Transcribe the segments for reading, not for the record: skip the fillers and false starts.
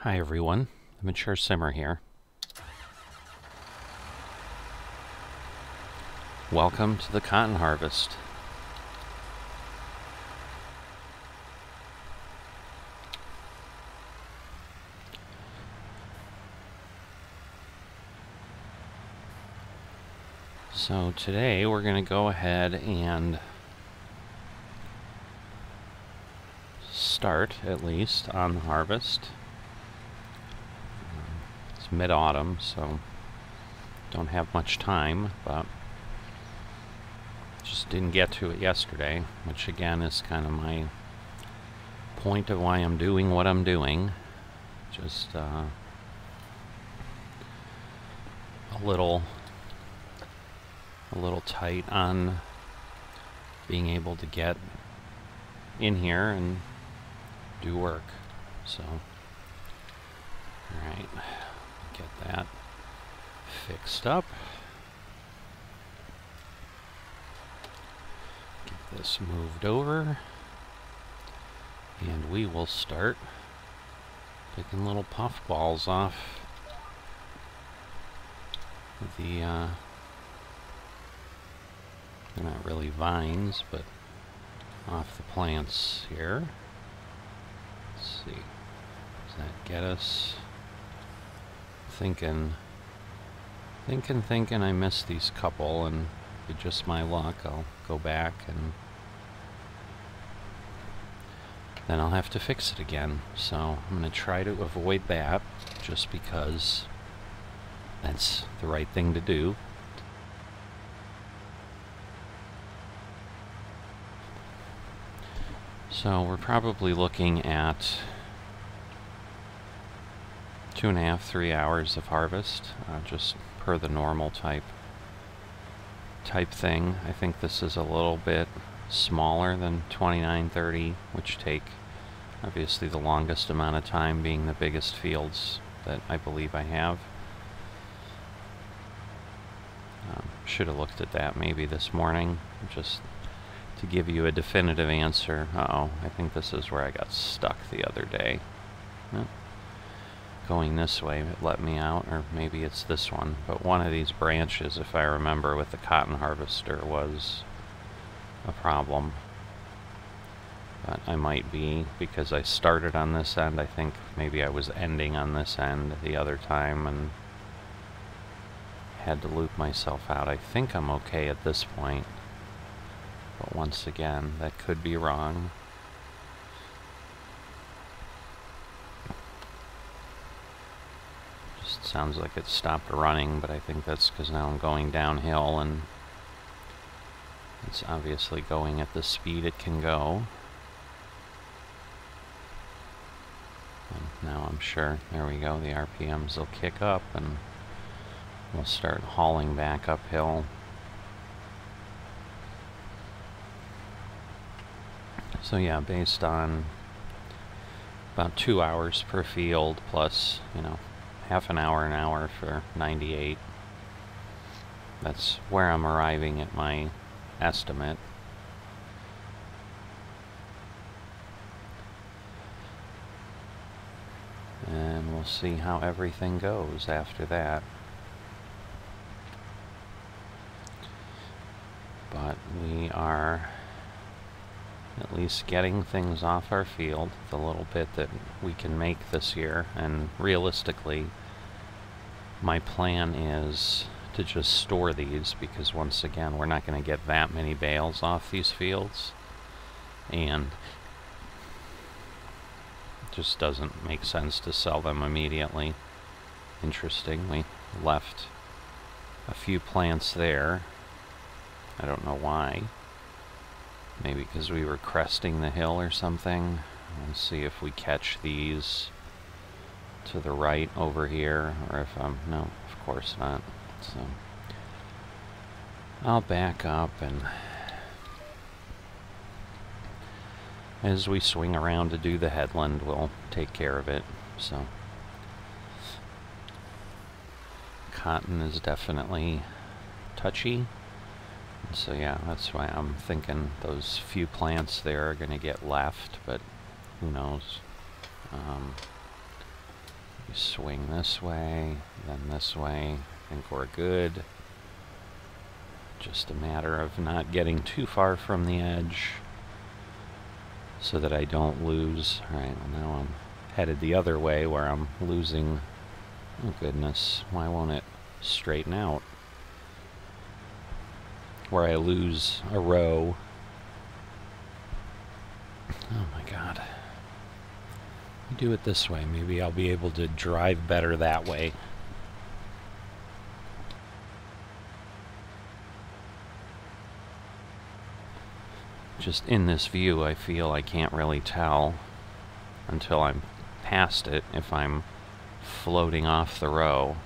Hi everyone, the Mature Simmer here. Welcome to the cotton harvest. So today we're going to go ahead and start, at least, on the harvest. It's mid-autumn, so don't have much time, but just didn't get to it yesterday, which again is kind of my point of why I'm doing what I'm doing. Just a little tight on being able to get in here and do work. So, alright, get that fixed up. Get this moved over. And we will start picking little puff balls off the, they're not really vines, but off the plants here. Let's see, does that get us? Thinking I missed these couple, and with just my luck, I'll go back and then I'll have to fix it again. So I'm going to try to avoid that, just because that's the right thing to do. So we're probably looking at 2.5 to 3 hours of harvest, just per the normal type thing. I think this is a little bit smaller than 29-30, which take obviously the longest amount of time, being the biggest fields that I believe I have. Should have looked at that maybe this morning, just to give you a definitive answer. Uh-oh, I think this is where I got stuck the other day. Well, going this way, it let me out, or maybe it's this one. But one of these branches, if I remember, with the cotton harvester was a problem. But I might be, because I started on this end. I think maybe I was ending on this end the other time and had to loop myself out. I think I'm okay at this point. But once again, that could be wrong. Just sounds like it stopped running, but I think that's because now I'm going downhill and it's obviously going at the speed it can go. And now I'm sure, there we go, the RPMs will kick up and we'll start hauling back uphill. So yeah, based on about 2 hours per field, plus, half an hour for 98. That's where I'm arriving at my estimate. And we'll see how everything goes after that. But we are at least getting things off our field, the little bit that we can make this year. And realistically, my plan is to just store these, because once again, we're not going to get that many bales off these fields, and it just doesn't make sense to sell them immediately. Interesting, we left a few plants there. I don't know why. Maybe because we were cresting the hill or something. We'll see if we catch these to the right over here, or if no, of course not. So I'll back up, and as we swing around to do the headland, we'll take care of it. So cotton is definitely touchy. So yeah, that's why I'm thinking those few plants there are going to get left, but who knows. We swing this way, then this way. I think we're good. Just a matter of not getting too far from the edge so that I don't lose. Alright, well now I'm headed the other way where I'm losing. Oh goodness, why won't it straighten out? Where I lose a row. Oh my god. We do it this way. Maybe I'll be able to drive better that way. Just in this view, I feel I can't really tell until I'm past it if I'm floating off the row.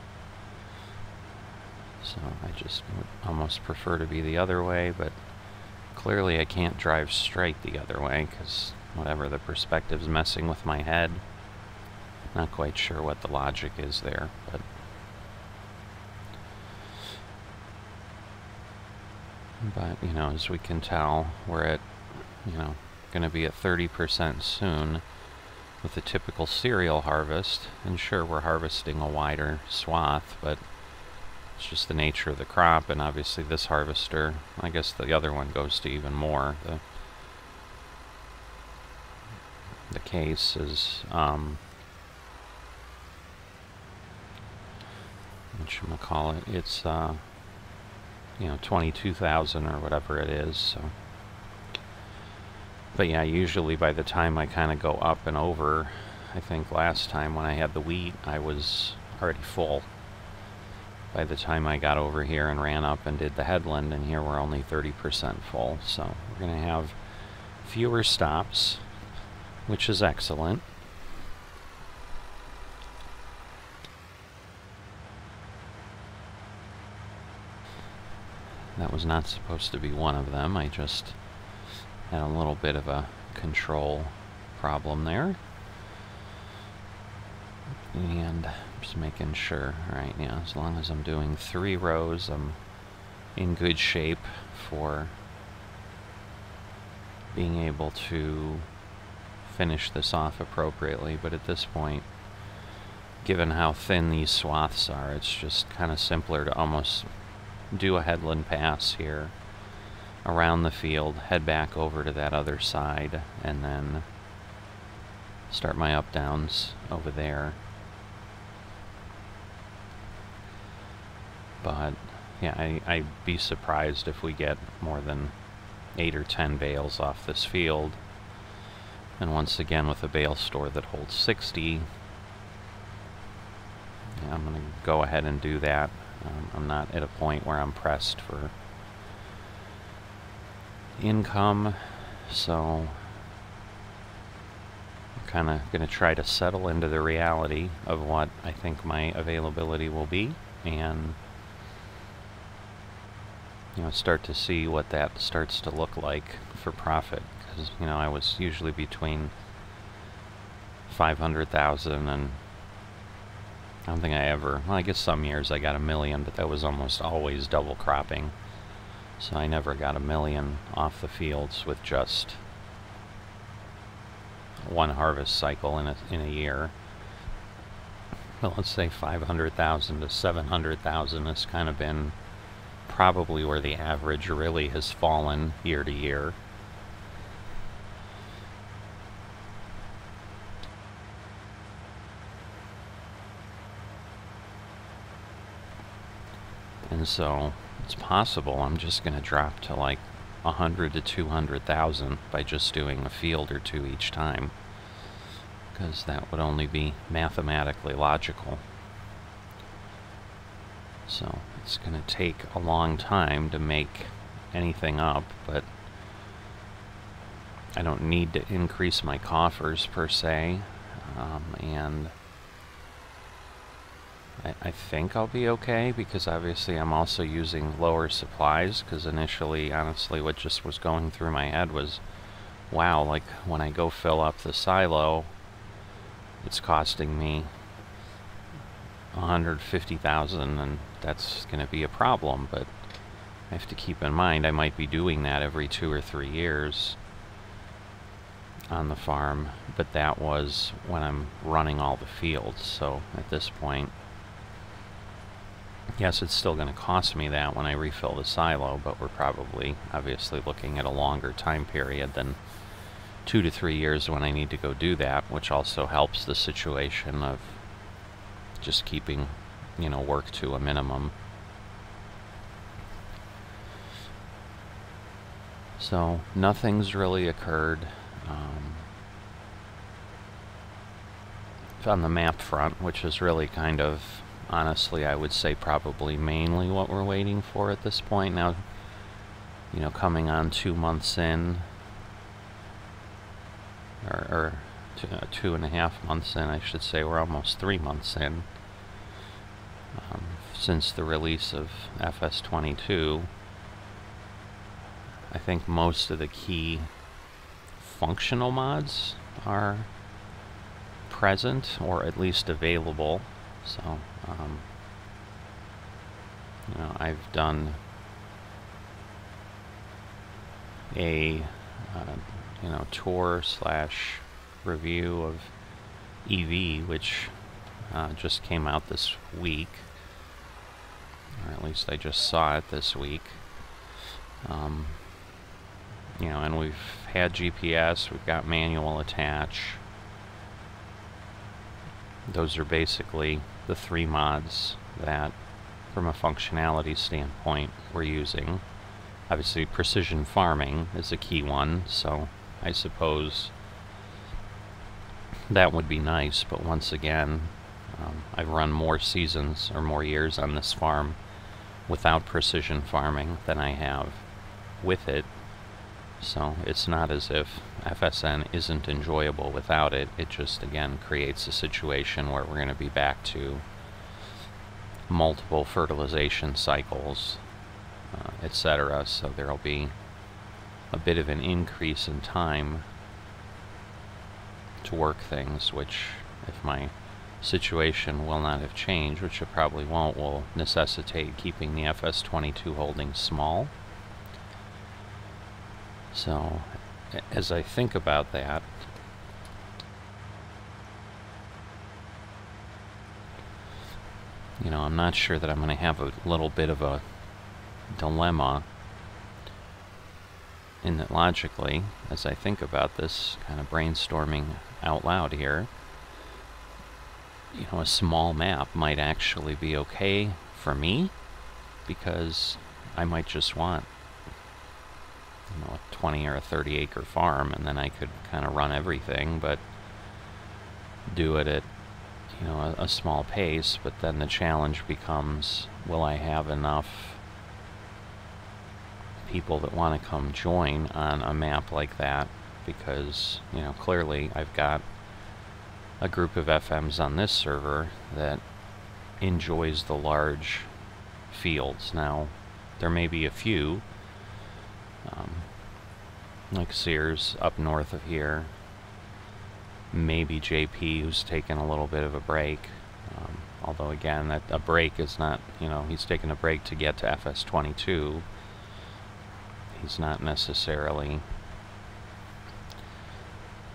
So I just would almost prefer to be the other way, but clearly I can't drive straight the other way because whatever, the perspective's messing with my head. Not quite sure what the logic is there, but you know, as we can tell, we're at, you know, going to be at 30% soon with the typical cereal harvest. And sure, we're harvesting a wider swath, but it's just the nature of the crop. And obviously this harvester, I guess the other one goes to even more. The case is, whatchamacallit, it's, you know, 22,000 or whatever it is, so. But yeah, usually by the time I kind of go up and over, I think last time when I had the wheat, I was already full. By the time I got over here and ran up and did the headland, and here we're only 30% full, so we're going to have fewer stops, which is excellent. That was not supposed to be one of them. I just had a little bit of a control problem there. And just making sure. Alright, yeah, as long as I'm doing 3 rows, I'm in good shape for being able to finish this off appropriately. But at this point, given how thin these swaths are, it's just kind of simpler to almost do a headland pass here around the field, head back over to that other side, and then start my up downs over there. But yeah, I'd be surprised if we get more than 8 or 10 bales off this field. And once again, with a bale store that holds 60, yeah, I'm going to go ahead and do that. I'm not at a point where I'm pressed for income, so I'm kind of going to try to settle into the reality of what I think my availability will be, and you know, start to see what that starts to look like for profit. Because you know, I was usually between 500,000 and I don't think I ever, well, I guess some years I got 1 million, but that was almost always double cropping. So I never got 1 million off the fields with just one harvest cycle in a year. But let's say 500,000 to 700,000 has kind of been probably where the average really has fallen year to year. And so it's possible I'm just going to drop to like 100 to 200,000 by just doing a field or two each time, because that would only be mathematically logical. So it's going to take a long time to make anything up, but I don't need to increase my coffers per se, and I think I'll be okay, because obviously I'm also using lower supplies, because initially, honestly, what just was going through my head was, wow, like when I go fill up the silo, it's costing me 150,000, and that's going to be a problem. But I have to keep in mind I might be doing that every 2 or 3 years, on the farm, but that was when I'm running all the fields. So at this point, yes, it's still going to cost me that when I refill the silo, but we're probably obviously looking at a longer time period than 2 to 3 years when I need to go do that, which also helps the situation of just keeping, work to a minimum. So nothing's really occurred on the map front, which is really kind of, honestly, I would say probably mainly what we're waiting for at this point. Now, coming on 2 months in, or 2.5 months in, I should say. We're almost 3 months in since the release of FS22. I think most of the key functional mods are present, or at least available. So, I've done a tour / review of EV, which just came out this week, or at least I just saw it this week. And we've had GPS, we've got manual attach. Those are basically the 3 mods that, from a functionality standpoint, we're using. Obviously, precision farming is a key one, so I suppose that would be nice, but once again, I've run more seasons or more years on this farm without precision farming than I have with it, so it's not as if FSN isn't enjoyable without it. It just, again, creates a situation where we're going to be back to multiple fertilization cycles, etc. So there'll be a bit of an increase in time to work things, which, if my situation will not have changed, which it probably won't, will necessitate keeping the FS22 holdings small. So, as I think about that, I'm not sure that I'm going to have a little bit of a dilemma in that, logically, as I think about this, kind of brainstorming out loud here, a small map might actually be okay for me, because I might just want a 20 or a 30 acre farm, and then I could kind of run everything, but do it at a small pace. But then the challenge becomes, will I have enough people that want to come join on a map like that? Because clearly I've got a group of FMs on this server that enjoys the large fields. Now, there may be a few, like Sears up north of here, maybe JP, who's taken a little bit of a break, although again, that a break is not, he's taken a break to get to FS22. He's not necessarily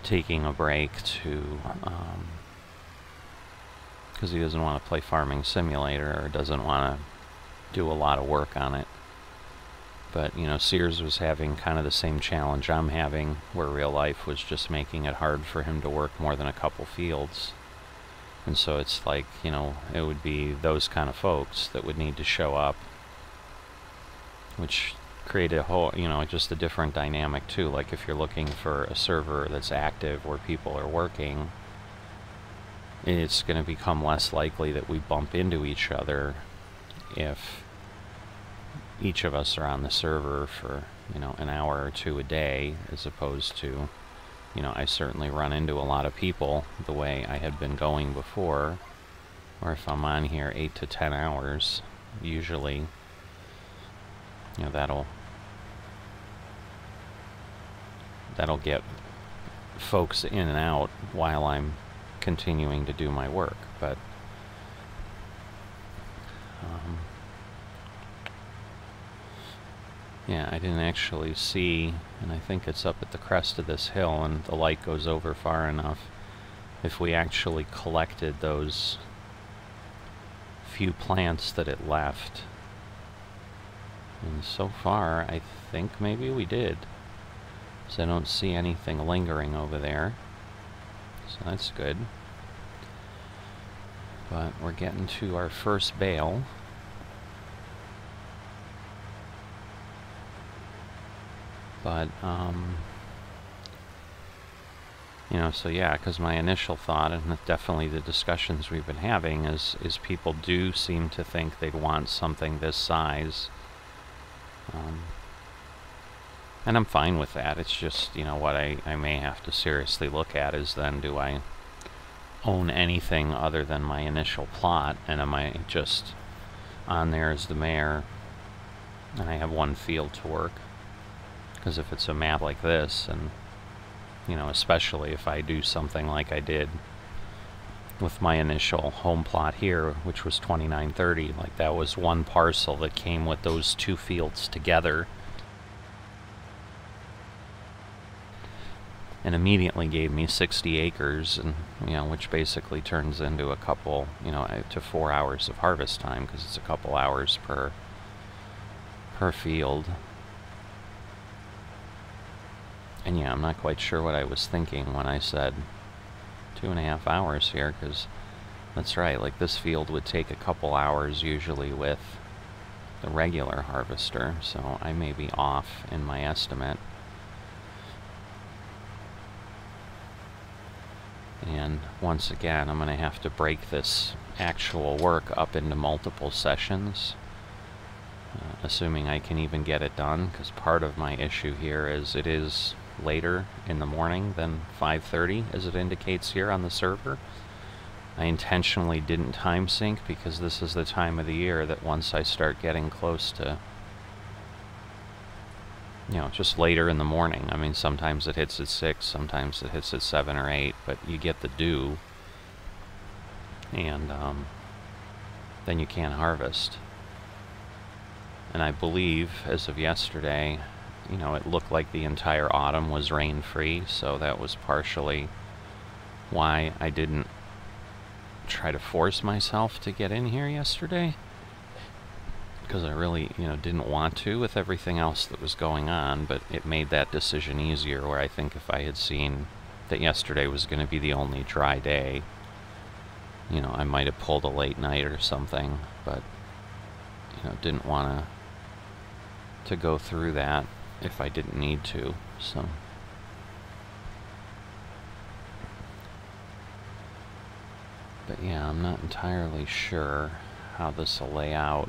taking a break to, because he doesn't want to play Farming Simulator, or doesn't want to do a lot of work on it. But, Sears was having kind of the same challenge I'm having, where real life was just making it hard for him to work more than a couple fields. And so it's like, it would be those kind of folks that would need to show up, which create a whole, just a different dynamic too. Like, if you're looking for a server that's active where people are working, it's going to become less likely that we bump into each other if each of us are on the server for, an hour or two a day, as opposed to, I certainly run into a lot of people the way I had been going before, or if I'm on here 8 to 10 hours, usually, that'll get folks in and out while I'm continuing to do my work. But Yeah, I didn't actually see, and I think it's up at the crest of this hill and the light goes over far enough, if we actually collected those few plants that it left. And so far, I think maybe we did. So I don't see anything lingering over there. So that's good. But we're getting to our first bale. But, you know, so yeah, because my initial thought, and definitely the discussions we've been having, is people do seem to think they want something this size. And I'm fine with that. It's just, you know, what I may have to seriously look at is then, do I own anything other than my initial plot, and am I just on there as the mayor, and I have one field to work? Because if it's a map like this, and, you know, especially if I do something like I did with my initial home plot here, which was 2930, like that was one parcel that came with those two fields together, and immediately gave me 60 acres, and, you know, which basically turns into a couple, you know, to 4 hours of harvest time, because it's a couple hours per field. And yeah, I'm not quite sure what I was thinking when I said 2.5 hours here, because that's right, like this field would take a couple hours usually with the regular harvester, so I may be off in my estimate. And once again, I'm going to have to break this actual work up into multiple sessions, assuming I can even get it done, because part of my issue here is it is later in the morning than 5:30, as it indicates here on the server. I intentionally didn't time sync because this is the time of the year that once I start getting close to, you know, just later in the morning. I mean, sometimes it hits at 6, sometimes it hits at 7 or 8, but you get the dew, and then you can't harvest. And I believe, as of yesterday, you know, it looked like the entire autumn was rain-free, so that was partially why I didn't try to force myself to get in here yesterday, because I really, you know, didn't want to with everything else that was going on, but it made that decision easier, where I think if I had seen that yesterday was going to be the only dry day, you know, I might have pulled a late night or something, but, you know, didn't want to go through that if I didn't need to, so. But yeah, I'm not entirely sure how this will lay out.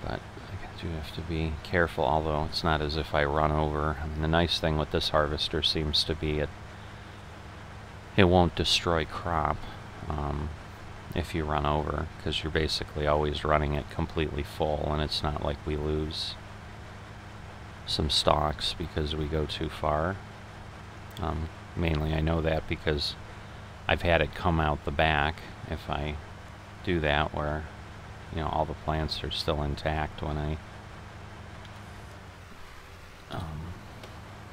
But I do have to be careful, although it's not as if I run over. I mean, the nice thing with this harvester seems to be it won't destroy crop if you run over, because you're basically always running it completely full, and it's not like we lose some stalks because we go too far. Mainly I know that because I've had it come out the back if I do that, where, you know, all the plants are still intact when I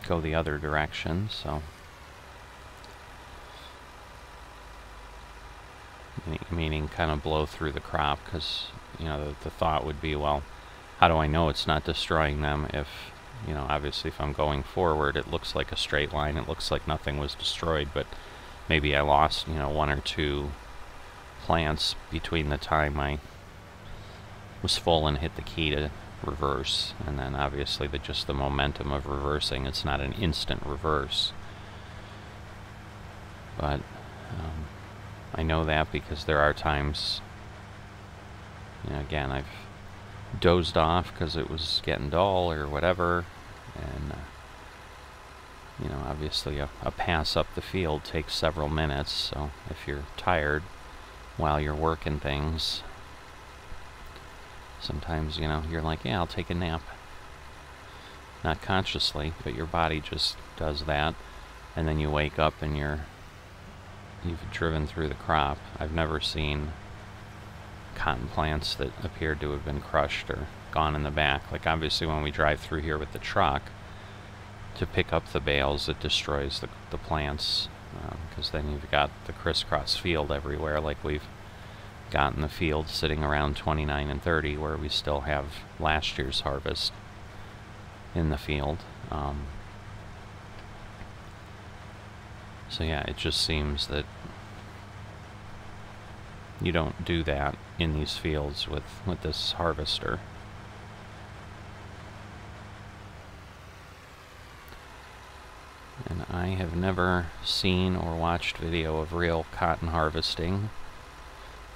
go the other direction, so. Meaning kind of blow through the crop, because, you know, the thought would be, well, how do I know it's not destroying them if, you know, obviously if I'm going forward, it looks like a straight line, it looks like nothing was destroyed, but maybe I lost, you know, 1 or 2 plants between the time I was full and hit the key to reverse, and then obviously just the momentum of reversing, it's not an instant reverse. But I know that because there are times, you know, again, I've dozed off because it was getting dull or whatever, and you know, obviously a pass up the field takes several minutes, so if you're tired while you're working things, sometimes, you know, you're like, yeah, I'll take a nap. Not consciously, but your body just does that, and then you wake up and you've driven through the crop. I've never seen cotton plants that appeared to have been crushed or gone in the back. Like obviously when we drive through here with the truck to pick up the bales, it destroys the plants, because then you've got the crisscross field everywhere, like we've got in the field sitting around 29 and 30 where we still have last year's harvest in the field. So yeah, it just seems that you don't do that in these fields with this harvester. And I have never seen or watched video of real cotton harvesting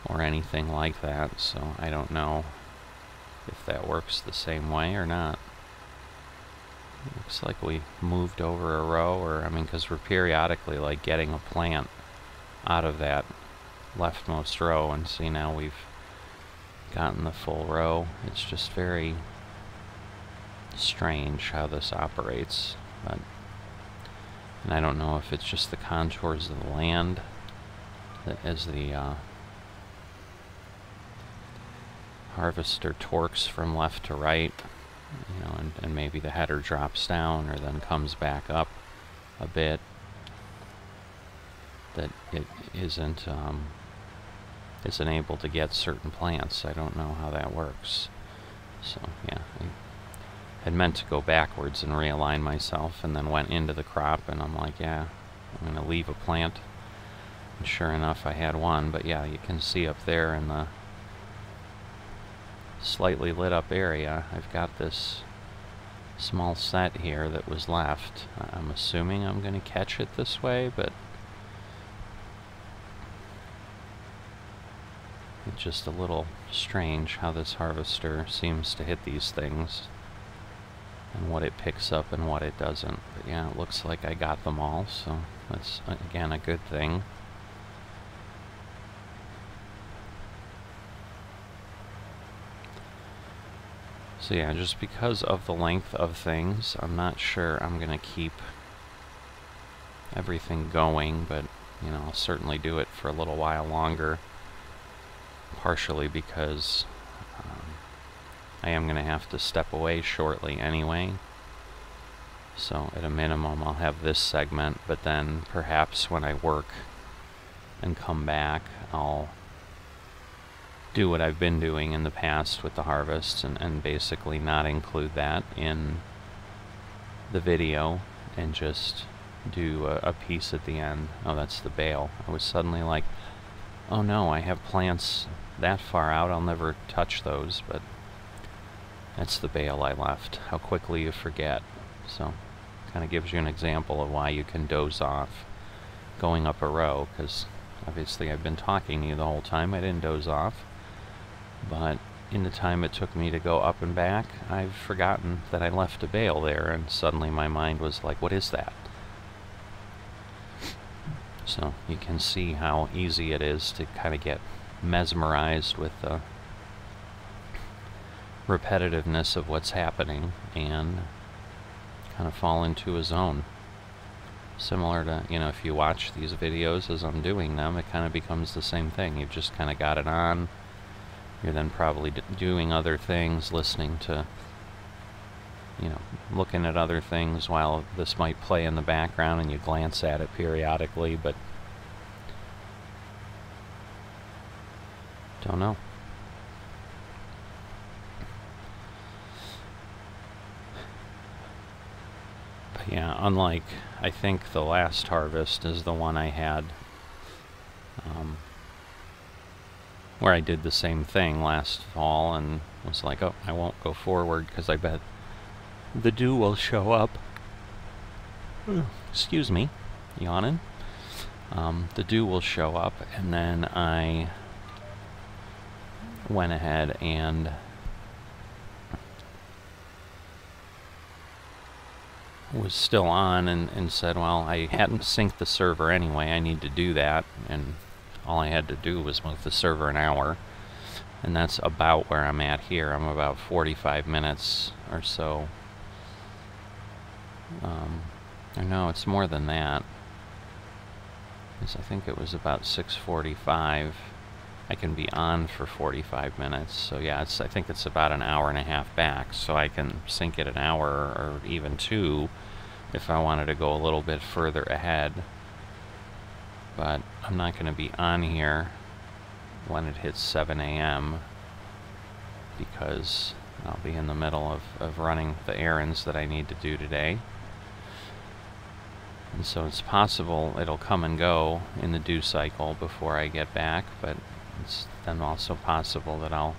or anything like that, so I don't know if that works the same way or not. Looks like we moved over a row, or I mean, because we're periodically like getting a plant out of that leftmost row, and see now we've gotten the full row. It's just very strange how this operates, but and I don't know if it's just the contours of the land that as the harvester torques from left to right, you know, and maybe the header drops down or then comes back up a bit, that it isn't able to get certain plants. I don't know how that works. So yeah, I had meant to go backwards and realign myself, and then went into the crop, and I'm like, yeah, I'm going to leave a plant. And sure enough, I had one, but yeah, you can see up there in the slightly lit up area, I've got this small set here that was left. I'm assuming I'm going to catch it this way, but it's just a little strange how this harvester seems to hit these things and what it picks up and what it doesn't. But yeah, it looks like I got them all, so that's again a good thing. So yeah, just because of the length of things, I'm not sure I'm gonna keep everything going, but you know, I'll certainly do it for a little while longer, partially because I am going to have to step away shortly anyway. So at a minimum I'll have this segment, but then perhaps when I work and come back, I'll do what I've been doing in the past with the harvests, and basically not include that in the video and just do a piece at the end. Oh, that's the bale. I was suddenly like, oh no, I have plants that far out, I'll never touch those, but that's the bale I left. How quickly you forget. So kind of gives you an example of why you can doze off going up a row, because obviously I've been talking to you the whole time. I didn't doze off, but in the time it took me to go up and back, I've forgotten that I left a bale there, and suddenly my mind was like, what is that? So you can see how easy it is to kind of get mesmerized with the repetitiveness of what's happening and kind of fall into a zone. Similar to, you know, if you watch these videos as I'm doing them, it kind of becomes the same thing. You've just kind of got it on. You're then probably doing other things, listening to, you know, looking at other things while this might play in the background, and you glance at it periodically, but don't know. But yeah, unlike, I think the last harvest is the one I had where I did the same thing last fall and was like, oh, I won't go forward because I bet the dew will show up. Excuse me, yawning. The dew will show up, and then I went ahead and was still on and said, well, I hadn't synced the server anyway, I need to do that, and all I had to do was move the server an hour, and that's about where I'm at here. I'm about 45 minutes or so. Or no, it's more than that. I think it was about 6:45. I can be on for 45 minutes. So yeah, I think it's about an hour and a half back, so I can sync it an hour or even 2 if I wanted to go a little bit further ahead. But I'm not going to be on here when it hits 7 a.m. because I'll be in the middle of running the errands that I need to do today. And so it's possible it'll come and go in the due cycle before I get back, but it's then also possible that I'll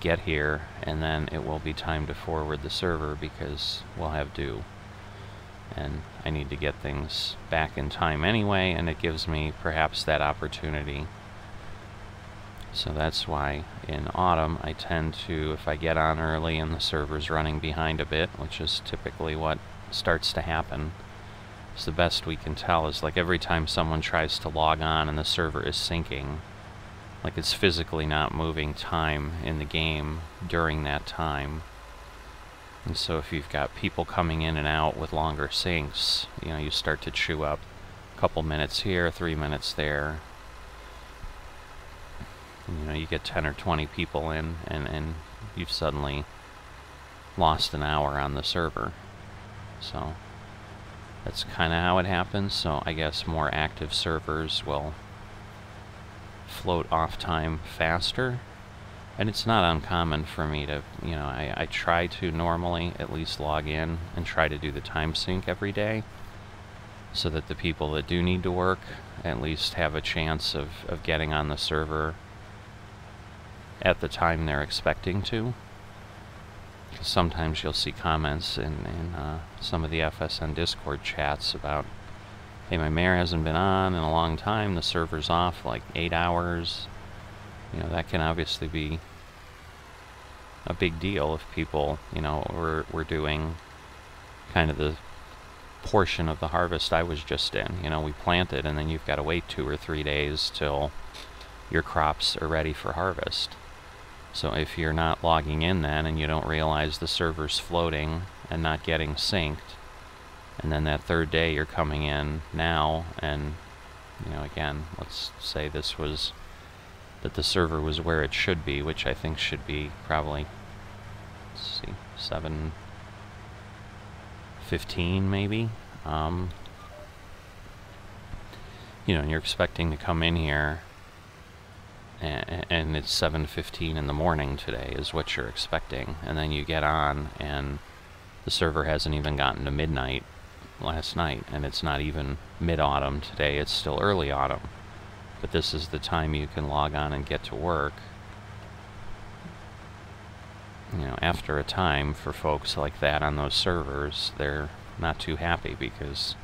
get here and then it will be time to forward the server because we'll have due. And I need to get things back in time anyway, and it gives me perhaps that opportunity. So that's why in autumn I tend to, if I get on early and the server's running behind a bit, which is typically what starts to happen, it's the best we can tell is like every time someone tries to log on and the server is syncing, like it's physically not moving time in the game during that time. And so if you've got people coming in and out with longer syncs, you know, you start to chew up a couple minutes here, 3 minutes there. And, you know, you get 10 or 20 people in and you've suddenly lost an hour on the server. So that's kind of how it happens. So I guess more active servers will float off time faster. And it's not uncommon for me to, you know, I try to normally at least log in and try to do the time sync every day so that the people that do need to work at least have a chance of getting on the server at the time they're expecting to. Because sometimes you'll see comments in some of the FSN Discord chats about, hey, my mayor hasn't been on in a long time, the server's off like 8 hours. You know, that can obviously be a big deal if people, you know, we're doing kind of the portion of the harvest I was just in. You know, we planted and then you've got to wait 2 or 3 days till your crops are ready for harvest. So if you're not logging in then and you don't realize the server's floating and not getting synced, and then that 3rd day you're coming in now and, you know, again, let's say this was that the server was where it should be, which I think should be probably, let's see, 7:15 maybe. You know, and you're expecting to come in here and it's 7:15 in the morning today is what you're expecting, and then you get on and the server hasn't even gotten to midnight last night, and it's not even mid-autumn today, it's still early autumn. But this is the time you can log on and get to work. You know, after a time, for folks like that on those servers, they're not too happy because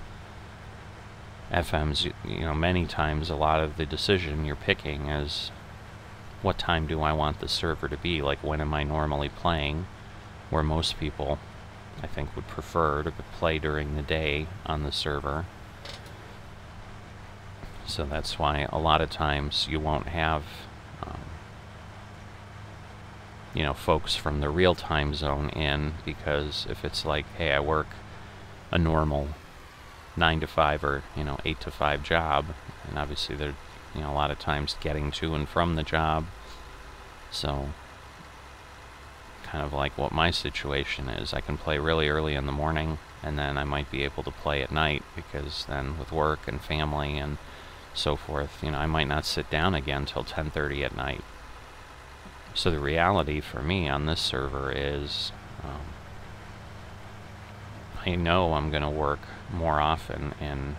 FM's, you know, many times a lot of the decision you're picking is what time do I want the server to be? Like, when am I normally playing? Where most people, I think, would prefer to play during the day on the server. So that's why a lot of times you won't have, you know, folks from the real time zone in, because if it's like, hey, I work a normal 9 to 5 or, you know, 8 to 5 job, and obviously they're, you know, a lot of times getting to and from the job. So kind of like what my situation is, I can play really early in the morning and then I might be able to play at night, because then with work and family and so forth, you know, I might not sit down again till 10:30 at night. So the reality for me on this server is I know I'm going to work more often in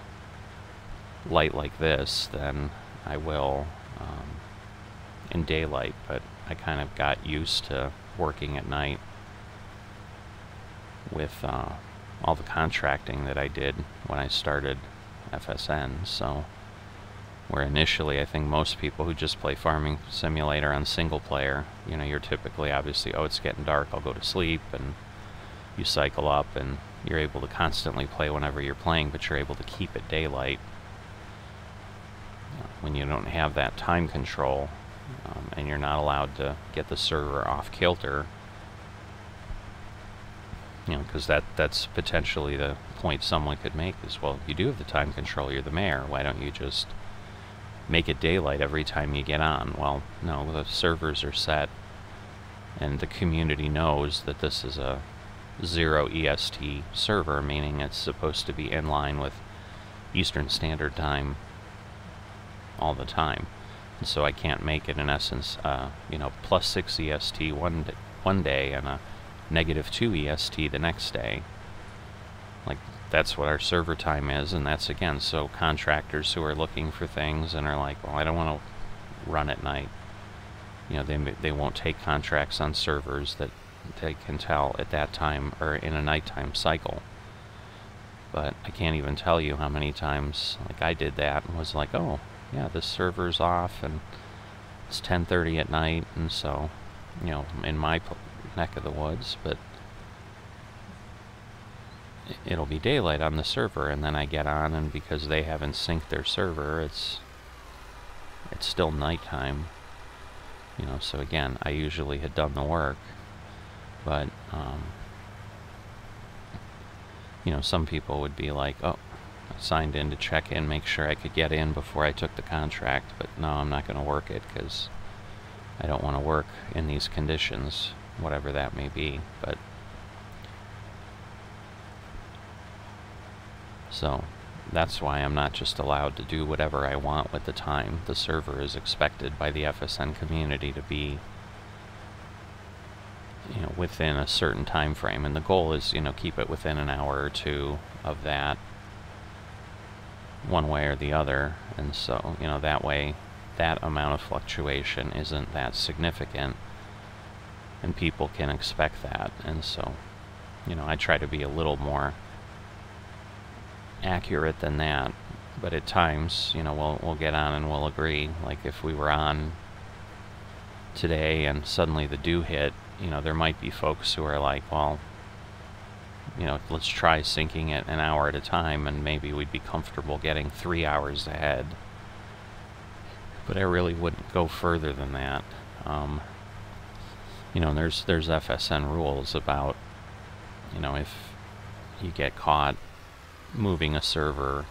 light like this than I will in daylight, but I kind of got used to working at night with all the contracting that I did when I started FSN. So where initially I think most people who just play Farming Simulator on single player, you know, you're typically obviously, oh, it's getting dark, I'll go to sleep, and you cycle up and you're able to constantly play whenever you're playing, but you're able to keep it daylight. When you don't have that time control and you're not allowed to get the server off kilter, you know, because that's potentially the point someone could make is, well, you do have the time control, you're the mayor, why don't you just make it daylight every time you get on. Well, no, the servers are set, and the community knows that this is a 0 EST server, meaning it's supposed to be in line with Eastern Standard Time all the time. And so I can't make it, in essence, +6 EST one day and a -2 EST the next day. Like, that's what our server time is, and that's, again, so contractors who are looking for things and are like, well, I don't want to run at night. They won't take contracts on servers that they can tell at that time or in a nighttime cycle. But I can't even tell you how many times, like, I did that and was like, oh, yeah, this server's off and it's 10:30 at night, and so, in my neck of the woods, but it'll be daylight on the server, and then I get on, and because they haven't synced their server, it's still nighttime. So again, I usually had done the work, but some people would be like, oh, I signed in to check in, make sure I could get in before I took the contract, but no, I'm not going to work it because I don't want to work in these conditions, whatever that may be. But so that's why I'm not just allowed to do whatever I want with the time. The server is expected by the FSN community to be within a certain time frame, and the goal is keep it within an hour or two of that, one way or the other. And so that way that amount of fluctuation isn't that significant, and people can expect that. And so I try to be a little more accurate than that, but at times we'll get on and we'll agree. Like, if we were on today and suddenly the dew hit, there might be folks who are like, well, let's try syncing it an hour at a time, and maybe we'd be comfortable getting 3 hours ahead. But I really wouldn't go further than that. There's FSN rules about, if you get caught moving a server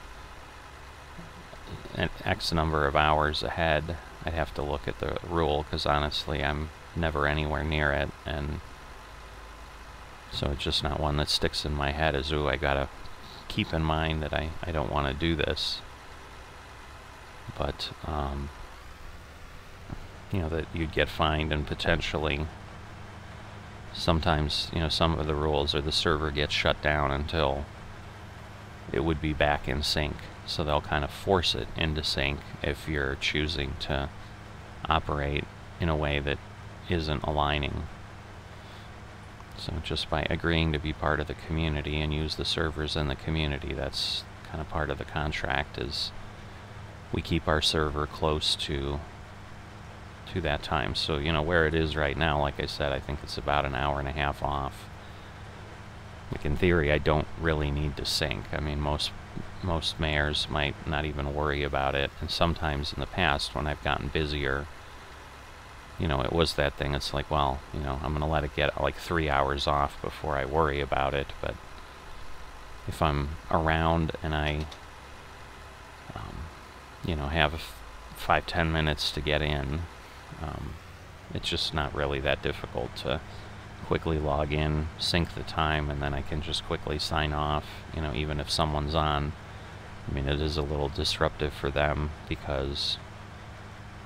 an X number of hours ahead, I'd have to look at the rule, because honestly I'm never anywhere near it, and so it's just not one that sticks in my head as, ooh, I gotta keep in mind that I don't want to do this. But that you'd get fined, and potentially sometimes some of the rules are the server gets shut down until it would be back in sync, so they'll kind of force it into sync if you're choosing to operate in a way that isn't aligning. So just by agreeing to be part of the community and use the servers in the community, that's kind of part of the contract, is we keep our server close to that time. So where it is right now, like I said, I think it's about an hour and a half off. Like, in theory, I don't really need to sync. I mean, most mayors might not even worry about it, and sometimes in the past when I've gotten busier, it was that thing. It's like, well, I'm going to let it get like 3 hours off before I worry about it. But if I'm around and I, have 5-10 minutes to get in, it's just not really that difficult to quickly log in, sync the time, and then I can just quickly sign off, even if someone's on. I mean, it is a little disruptive for them because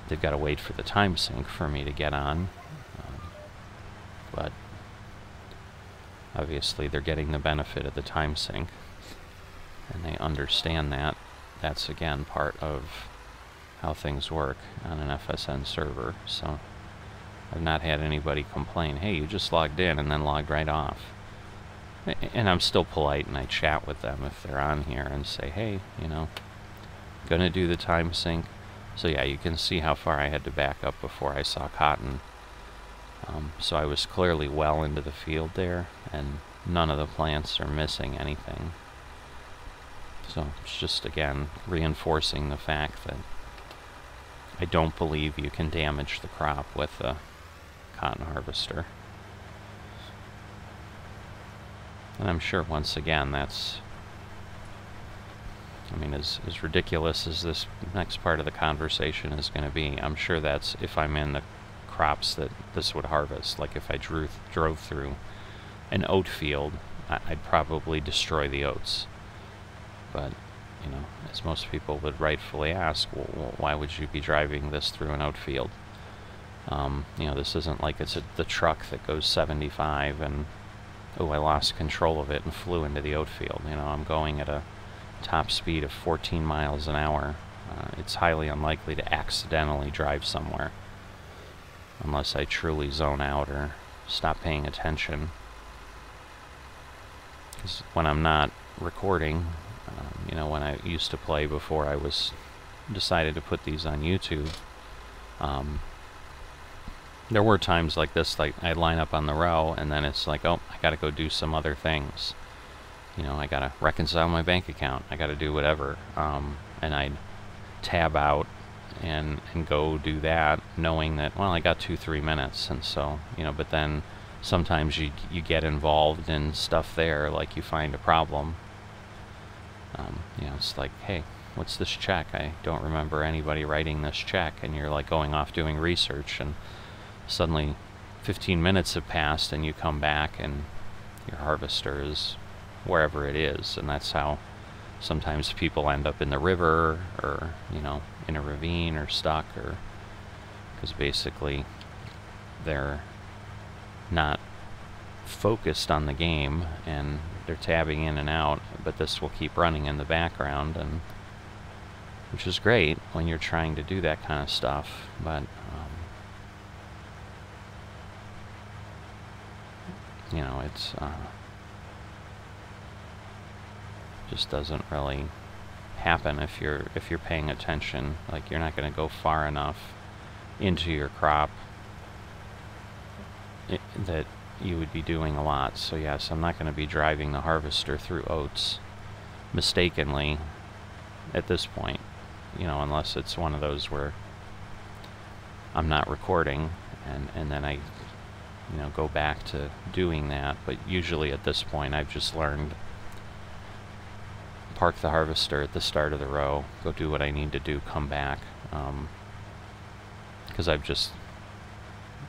they've got to wait for the time sync for me to get on, but obviously they're getting the benefit of the time sync, and they understand that. That's, again, part of how things work on an FSN server. So I've not had anybody complain, hey, you just logged in and then logged right off. And I'm still polite, and I chat with them if they're on here and say, hey, gonna do the time sync. So yeah, you can see how far I had to back up before I saw cotton. So I was clearly well into the field there, and none of the plants are missing anything. So it's just, again, reinforcing the fact that I don't believe you can damage the crop with a cotton harvester. And I'm sure, once again, that's, I mean, as ridiculous as this next part of the conversation is going to be, I'm sure that's if I'm in the crops that this would harvest. Like if I drove through an oat field, I'd probably destroy the oats. But, you know, as most people would rightfully ask, well, why would you be driving this through an oat field? You know, this isn't like it's the truck that goes 75 and, oh, I lost control of it and flew into the oat field. You know, I'm going at a top speed of 14 miles an hour. It's highly unlikely to accidentally drive somewhere unless I truly zone out or stop paying attention. Because when I'm not recording, you know, when I used to play before I decided to put these on YouTube, there were times like this, like I'd line up on the row and then it's like, oh, I gotta go do some other things. You know, I gotta reconcile my bank account, I gotta do whatever, and I'd tab out and go do that, knowing that, well, I got 2-3 minutes. And so, you know, but then sometimes you get involved in stuff there, like you find a problem. You know, it's like, hey, what's this check? I don't remember anybody writing this check. And you're like going off doing research, and suddenly 15 minutes have passed and you come back and your harvester is wherever it is. And that's how sometimes people end up in the river, or, you know, in a ravine, or stuck, or because basically they're not focused on the game and they're tabbing in and out, but this will keep running in the background, and which is great when you're trying to do that kind of stuff. But you know, it's just doesn't really happen if you're paying attention. Like, you're not going to go far enough into your crop that you would be doing a lot. So yes, I'm not going to be driving the harvester through oats mistakenly at this point, you know, unless it's one of those where I'm not recording and then I, you know, go back to doing that. But usually at this point I've just learned, park the harvester at the start of the row, go do what I need to do, come back, because I've just,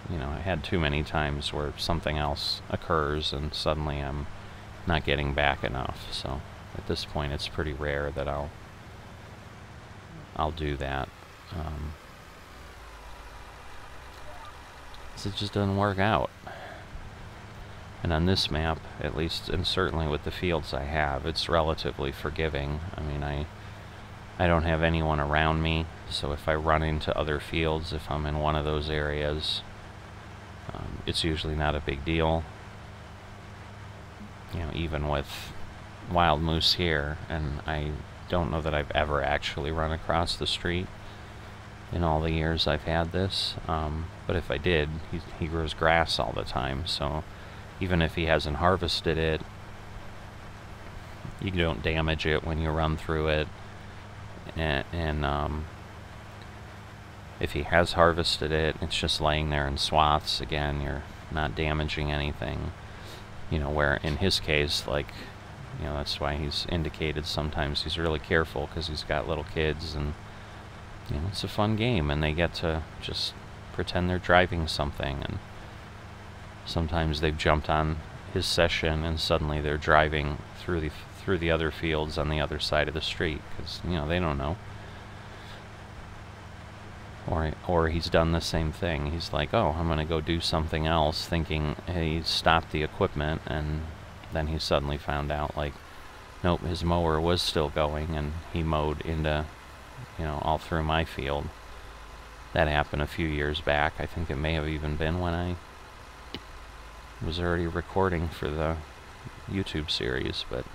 you know, I had too many times where something else occurs and suddenly I'm not getting back enough. So at this point it's pretty rare that I'll do that. So it just doesn't work out. And on this map, at least, and certainly with the fields I have, it's relatively forgiving. I mean, I don't have anyone around me, so if I run into other fields, if I'm in one of those areas, it's usually not a big deal. You know, even with wild moose here, and I don't know that I've ever actually run across the street in all the years I've had this, but if I did, he grows grass all the time, so even if he hasn't harvested it, you don't damage it when you run through it. And if he has harvested it, it's just laying there in swaths. Again, you're not damaging anything. You know, where in his case, like, you know, that's why he's indicated sometimes he's really careful, because he's got little kids, and, you know, it's a fun game, and they get to just pretend they're driving something, and sometimes they've jumped on his session and suddenly they're driving through the other fields on the other side of the street, because, you know, they don't know. Or he's done the same thing. He's like, oh, I'm going to go do something else, thinking, hey, he stopped the equipment, and then he suddenly found out, like, nope, his mower was still going, and he mowed into, you know, all through my field. That happened a few years back. I think it may have even been when I was already recording for the YouTube series, but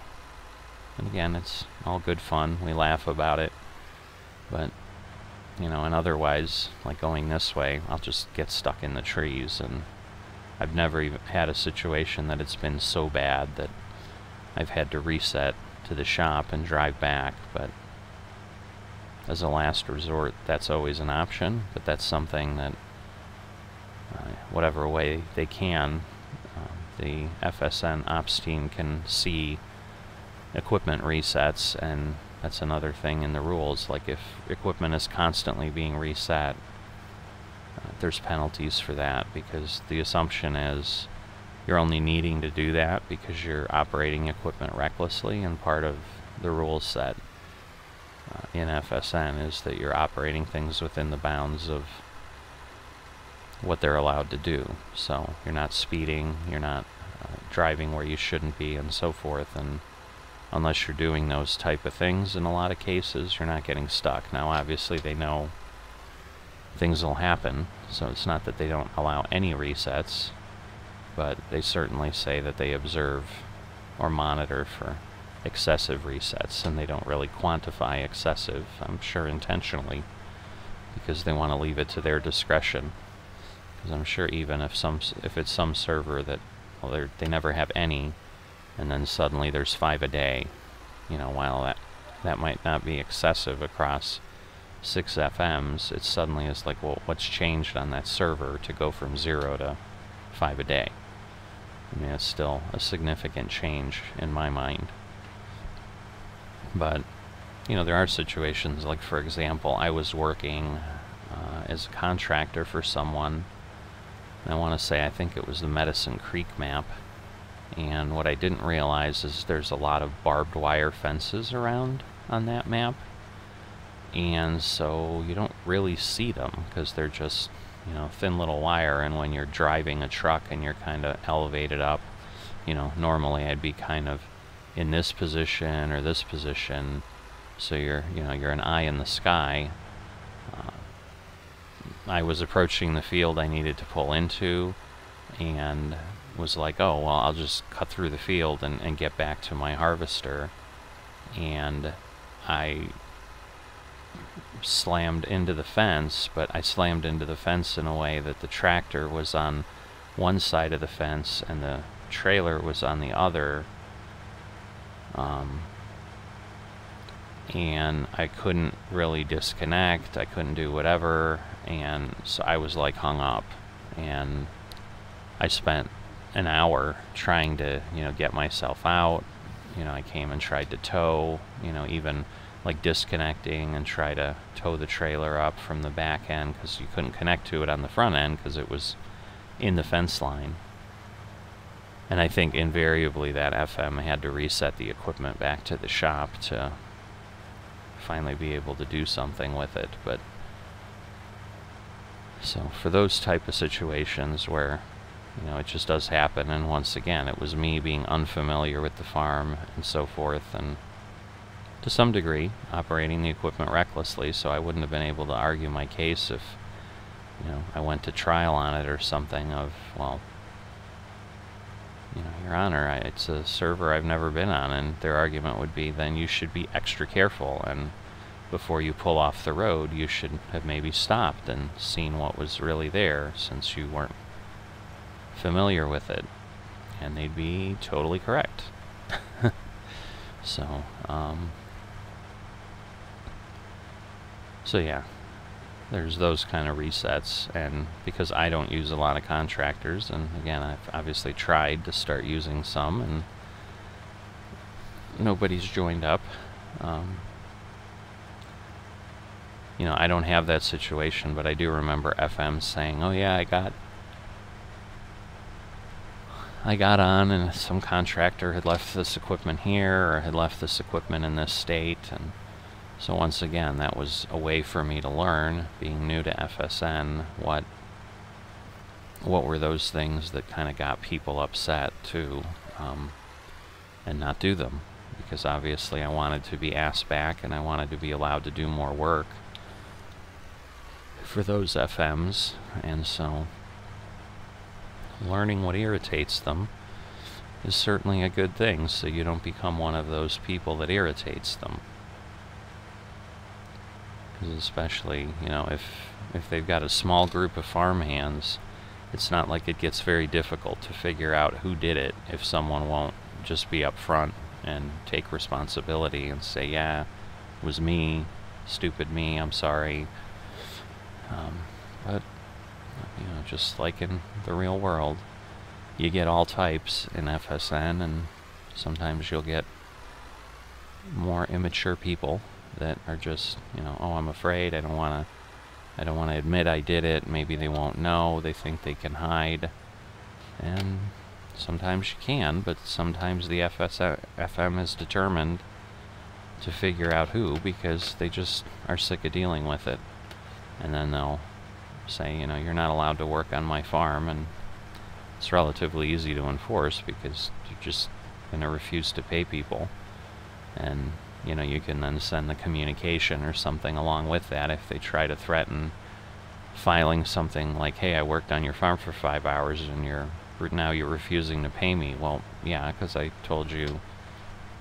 and again, it's all good fun. We laugh about it, but, you know, and otherwise, like going this way, I'll just get stuck in the trees, and I've never even had a situation that it's been so bad that I've had to reset to the shop and drive back. But as a last resort, that's always an option, but that's something that whatever way they can, the FSN ops team can see equipment resets and that's another thing in the rules. Like if equipment is constantly being reset, there's penalties for that, because the assumption is you're only needing to do that because you're operating equipment recklessly, and part of the rule set in FSN is that you're operating things within the bounds of what they're allowed to do. So you're not speeding, you're not driving where you shouldn't be, and so forth, and unless you're doing those type of things, in a lot of cases you're not getting stuck. Now obviously they know things will happen, so it's not that they don't allow any resets, but they certainly say that they observe or monitor for excessive resets, and they don't really quantify excessive, I'm sure intentionally, because they want to leave it to their discretion. Because I'm sure even if it's some server that, well, they never have any, and then suddenly there's 5 a day, you know, while that might not be excessive across 6 FMs, it suddenly is like, well, what's changed on that server to go from 0 to 5 a day? I mean, it's still a significant change in my mind. But, you know, there are situations, like for example, I was working as a contractor for someone, and I want to say, I think it was the Medicine Creek map, and what I didn't realize is there's a lot of barbed wire fences around on that map, and so you don't really see them because they're just, you know, thin little wire. And when you're driving a truck and you're kind of elevated up, you know, normally I'd be kind of in this position or this position, so you're an eye in the sky. I was approaching the field I needed to pull into, and was like, oh, well, I'll just cut through the field and get back to my harvester. And I slammed into the fence, but I slammed into the fence in a way that the tractor was on one side of the fence and the trailer was on the other. And I couldn't really disconnect, I couldn't do whatever, and so I was like hung up, and I spent an hour trying to, you know, get myself out. You know, I came and tried to tow, you know, even like disconnecting and try to tow the trailer up from the back end, because you couldn't connect to it on the front end because it was in the fence line. And I think invariably that FM had to reset the equipment back to the shop to finally be able to do something with it. But so for those type of situations where, you know, it just does happen, and once again it was me being unfamiliar with the farm and so forth, and to some degree operating the equipment recklessly, so I wouldn't have been able to argue my case if, you know, I went to trial on it or something of, well, you know, Your Honor, it's a server I've never been on, and their argument would be, then you should be extra careful, and before you pull off the road you should have maybe stopped and seen what was really there, since you weren't familiar with it. And they'd be totally correct. So, so yeah, there's those kind of resets, and because I don't use a lot of contractors, and again, I've obviously tried to start using some, and nobody's joined up. You know, I don't have that situation, but I do remember FM saying, oh yeah, I got on, and some contractor had left this equipment here, or had left this equipment in this state, and so once again, that was a way for me to learn, being new to FSN, what were those things that kind of got people upset too, and not do them, because obviously I wanted to be asked back, and I wanted to be allowed to do more work for those FMs, and so learning what irritates them is certainly a good thing, so you don't become one of those people that irritates them. Because especially, you know, if they've got a small group of farmhands, it's not like it gets very difficult to figure out who did it if someone won't just be up front and take responsibility and say, yeah, it was me, stupid me, I'm sorry. But, you know, just like in the real world, you get all types in FSN, and sometimes you'll get more immature people that are just, you know, oh, I'm afraid, I don't want to admit I did it, maybe they won't know, they think they can hide. And sometimes you can, but sometimes the FSM is determined to figure out who, because they just are sick of dealing with it. And then they'll say, you know, you're not allowed to work on my farm, and it's relatively easy to enforce because you're just going to refuse to pay people. And, you know, you can then send the communication or something along with that if they try to threaten filing something like, hey, I worked on your farm for 5 hours and now you're refusing to pay me. Well, yeah, because I told you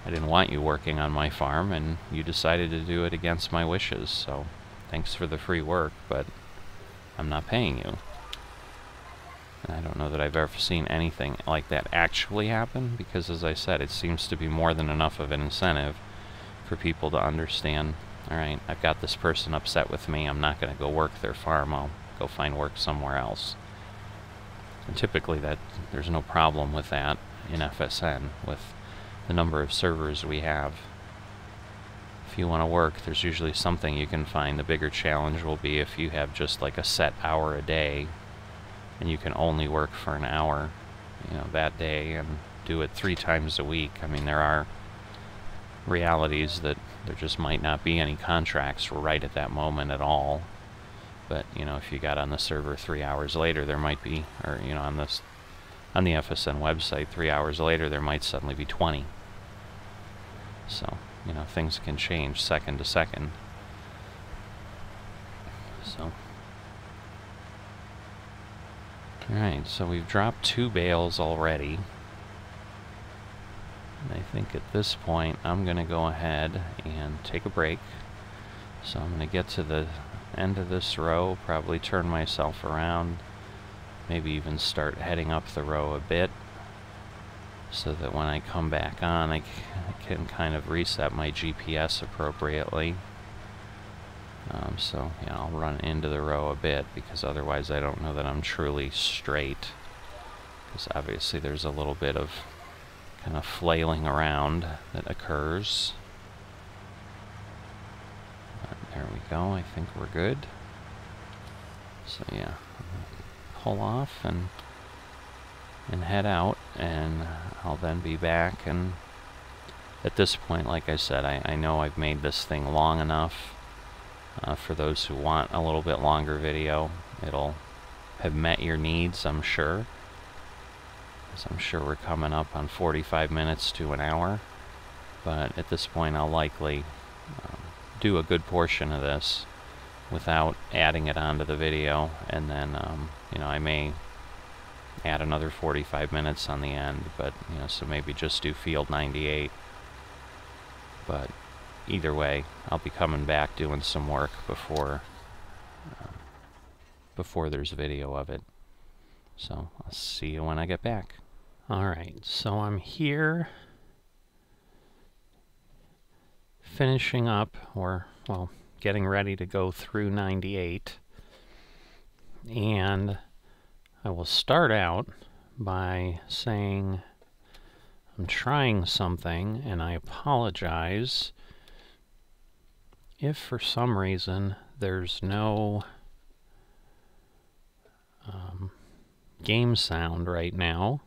I didn't want you working on my farm, and you decided to do it against my wishes, so thanks for the free work, but I'm not paying you. And I don't know that I've ever seen anything like that actually happen, because as I said, it seems to be more than enough of an incentive for people to understand, alright, I've got this person upset with me, I'm not going to go work their farm, I'll go find work somewhere else. And typically there's no problem with that in FSN, with the number of servers we have. If you want to work, there's usually something you can find. The bigger challenge will be if you have just like a set hour a day, and you can only work for an hour, you know, that day, and do it 3 times a week. I mean, there are realities that there just might not be any contracts right at that moment at all. But, you know, if you got on the server 3 hours later, there might be, or, you know, on the FSN website 3 hours later, there might suddenly be 20. So, you know, things can change second to second. So, alright, so we've dropped 2 bales already. And I think at this point I'm going to go ahead and take a break. So I'm going to get to the end of this row, probably turn myself around, maybe even start heading up the row a bit, so that when I come back on I can kind of reset my GPS appropriately. So yeah, I'll run into the row a bit, because otherwise I don't know that I'm truly straight, because obviously there's a little bit of kind of flailing around that occurs. There we go, I think we're good. So yeah, pull off and head out, and I'll then be back. And at this point, like I said, I know I've made this thing long enough. For those who want a little bit longer video, it'll have met your needs, I'm sure. So I'm sure we're coming up on 45 minutes to an hour. But at this point, I'll likely do a good portion of this without adding it onto the video, and then you know, I may add another 45 minutes on the end, but you know, so maybe just do field 98. But either way, I'll be coming back doing some work before there's video of it. So I'll see you when I get back. Alright, so I'm here finishing up, or, well, getting ready to go through 98. And I will start out by saying I'm trying something, and I apologize if for some reason there's no game sound right now,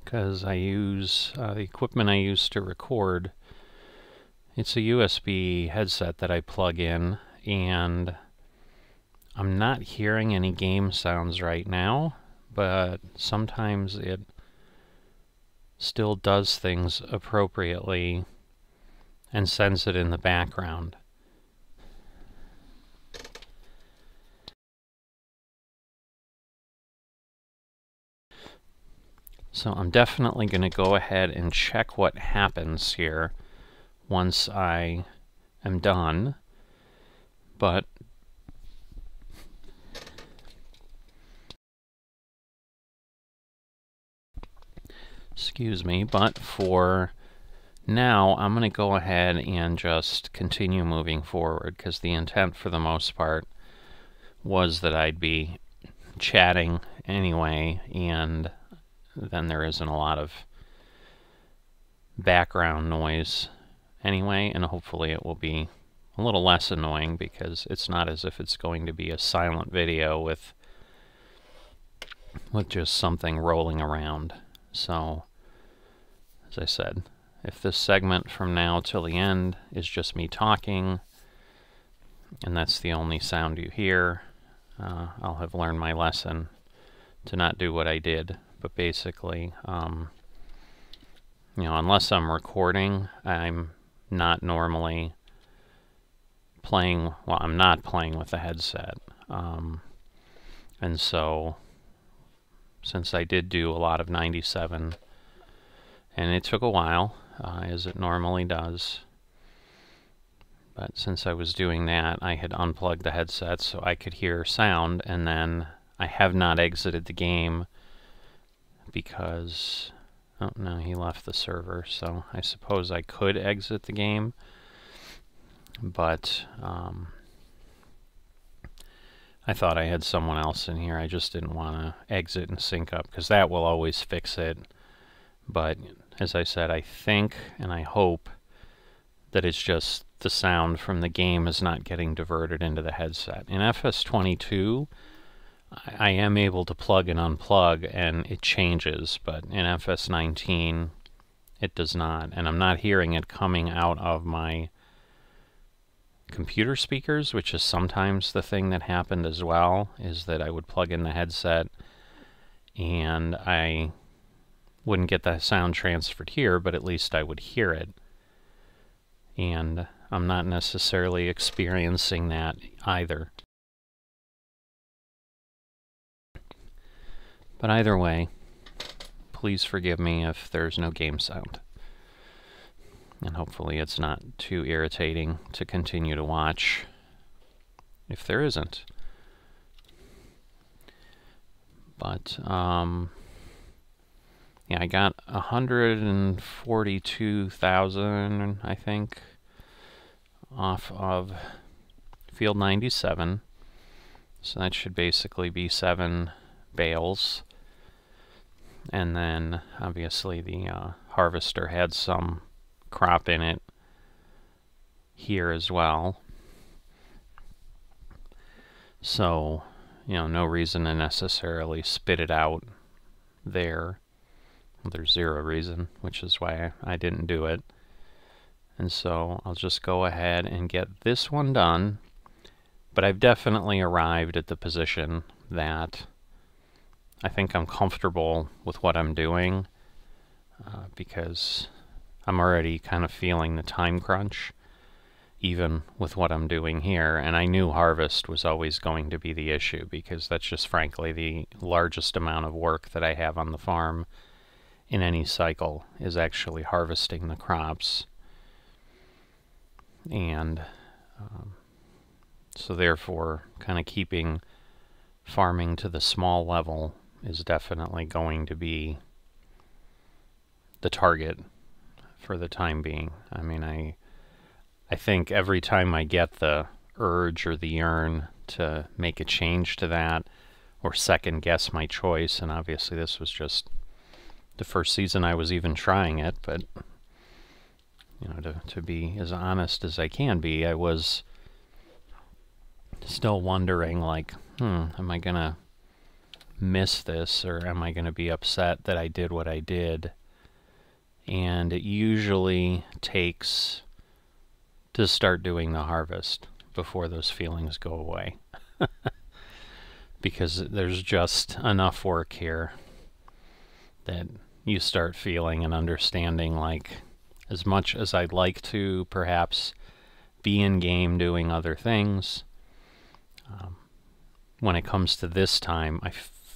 because I use the equipment I use to record. It's a USB headset that I plug in, and I'm not hearing any game sounds right now, but sometimes it still does things appropriately and sends it in the background. So I'm definitely going to go ahead and check what happens here once I am done, but excuse me, but for now I'm going to go ahead and just continue moving forward, because the intent for the most part was that I'd be chatting anyway, and then there isn't a lot of background noise anyway, and hopefully it will be a little less annoying because it's not as if it's going to be a silent video with just something rolling around. So, as I said, if this segment from now till the end is just me talking, and that's the only sound you hear, I'll have learned my lesson to not do what I did. But basically, you know, unless I'm recording, I'm not normally playing, well, I'm not playing with the headset. And so, since I did do a lot of 97, and it took a while, as it normally does, but since I was doing that, I had unplugged the headset so I could hear sound, and then I have not exited the game because, oh no, he left the server, so I suppose I could exit the game, but I thought I had someone else in here. I just didn't want to exit and sync up, because that will always fix it. But as I said, I think and I hope that it's just the sound from the game is not getting diverted into the headset. In FS22, I am able to plug and unplug and it changes, but in FS19 it does not. And I'm not hearing it coming out of my computer speakers, which is sometimes the thing that happened as well, is that I would plug in the headset and I wouldn't get the sound transferred here, but at least I would hear it. And I'm not necessarily experiencing that either. But either way, please forgive me if there's no game sound. And hopefully it's not too irritating to continue to watch if there isn't. But, yeah, I got 142,000, I think, off of field 97. So that should basically be 7 bales. And then, obviously, the harvester had some crop in it here as well. So, you know, no reason to necessarily spit it out there. Well, there's zero reason, which is why I didn't do it. And so I'll just go ahead and get this one done. But I've definitely arrived at the position that I think I'm comfortable with what I'm doing, because I'm already kind of feeling the time crunch, even with what I'm doing here. And I knew harvest was always going to be the issue, because that's just frankly the largest amount of work that I have on the farm in any cycle, is actually harvesting the crops. And so therefore, kind of keeping farming to the small level is definitely going to be the target for the time being. I mean, I think every time I get the urge or the yearn to make a change to that, or second guess my choice, and obviously this was just the first season I was even trying it, but you know, to be as honest as I can be, I was still wondering, like, am I gonna miss this, or am I gonna be upset that I did what I did? And it usually takes to start doing the harvest before those feelings go away. Because there's just enough work here that you start feeling and understanding, like, as much as I'd like to perhaps be in game doing other things, when it comes to this time,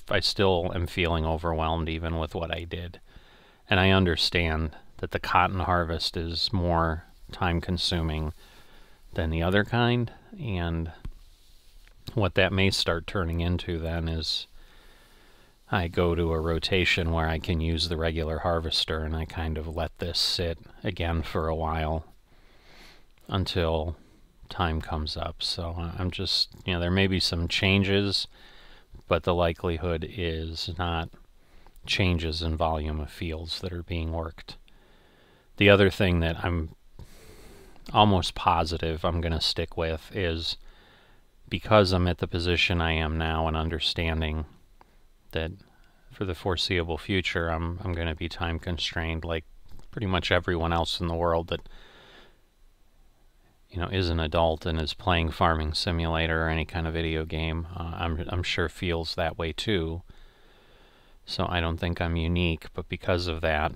I still am feeling overwhelmed even with what I did. And I understand that the cotton harvest is more time consuming than the other kind, and what that may start turning into then is I go to a rotation where I can use the regular harvester, and I kind of let this sit again for a while until time comes up. So I'm just, you know, there may be some changes, but the likelihood is not changes in volume of fields that are being worked. The other thing that I'm almost positive I'm going to stick with is, because I'm at the position I am now and understanding that for the foreseeable future I'm going to be time constrained like pretty much everyone else in the world that is an adult and is playing Farming Simulator or any kind of video game. I'm sure feels that way too. So I don't think I'm unique, but because of that,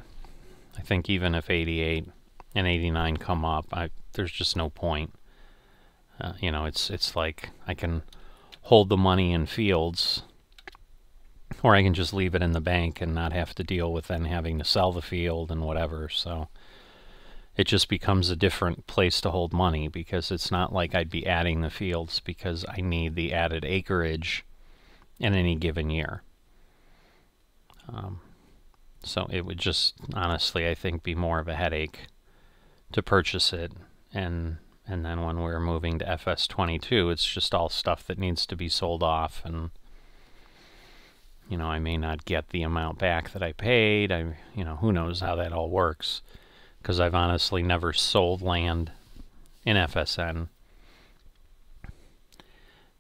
I think even if 88 and 89 come up, there's just no point. It's like I can hold the money in fields, or I can just leave it in the bank and not have to deal with then having to sell the field and whatever. So it just becomes a different place to hold money, because it's not like I'd be adding the fields because I need the added acreage in any given year. So it would just, honestly, I think, be more of a headache to purchase it, and then when we're moving to FS22, it's just all stuff that needs to be sold off, and I may not get the amount back that I paid. Who knows how that all works, because I've honestly never sold land in FSN,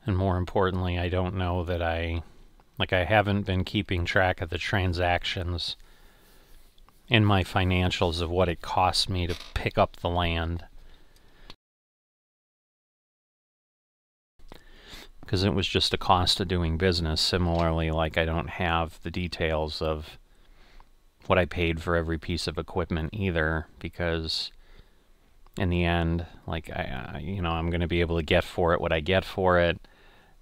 and more importantly, I don't know that I haven't been keeping track of the transactions in my financials of what it costs me to pick up the land, because it was just a cost of doing business. Similarly, like, I don't have the details of what I paid for every piece of equipment either, because in the end, like, I'm going to be able to get for it what I get for it,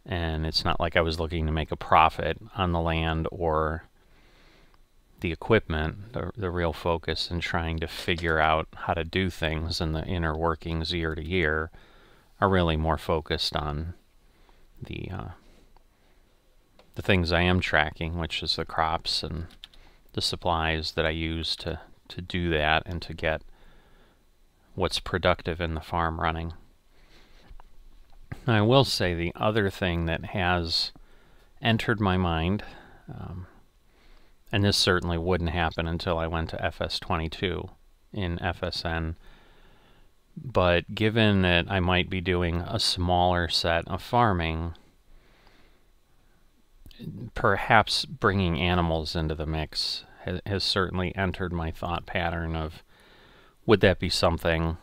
and it's not like I was looking to make a profit on the land or the equipment. The real focus in trying to figure out how to do things and the inner workings year to year are really more focused on the things I am tracking, which is the crops and the supplies that I use to do that and to get what's productive in the farm running. I will say the other thing that has entered my mind, and this certainly wouldn't happen until I went to FS22 in FSN, but given that I might be doing a smaller set of farming, perhaps bringing animals into the mix has certainly entered my thought pattern of, would that be something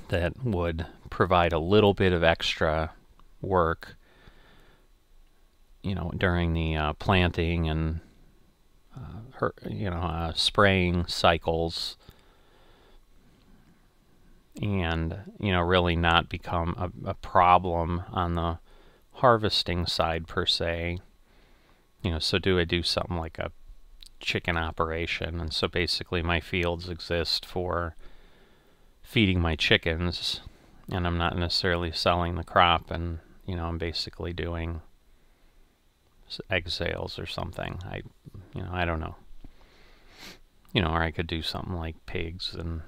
that would provide a little bit of extra work, during the planting and spraying cycles, and really not become a problem on the harvesting side per se. So do I do something like a chicken operation, and so basically my fields exist for feeding my chickens, and I'm not necessarily selling the crop, and I'm basically doing egg sales or something. I don't know. Or I could do something like pigs and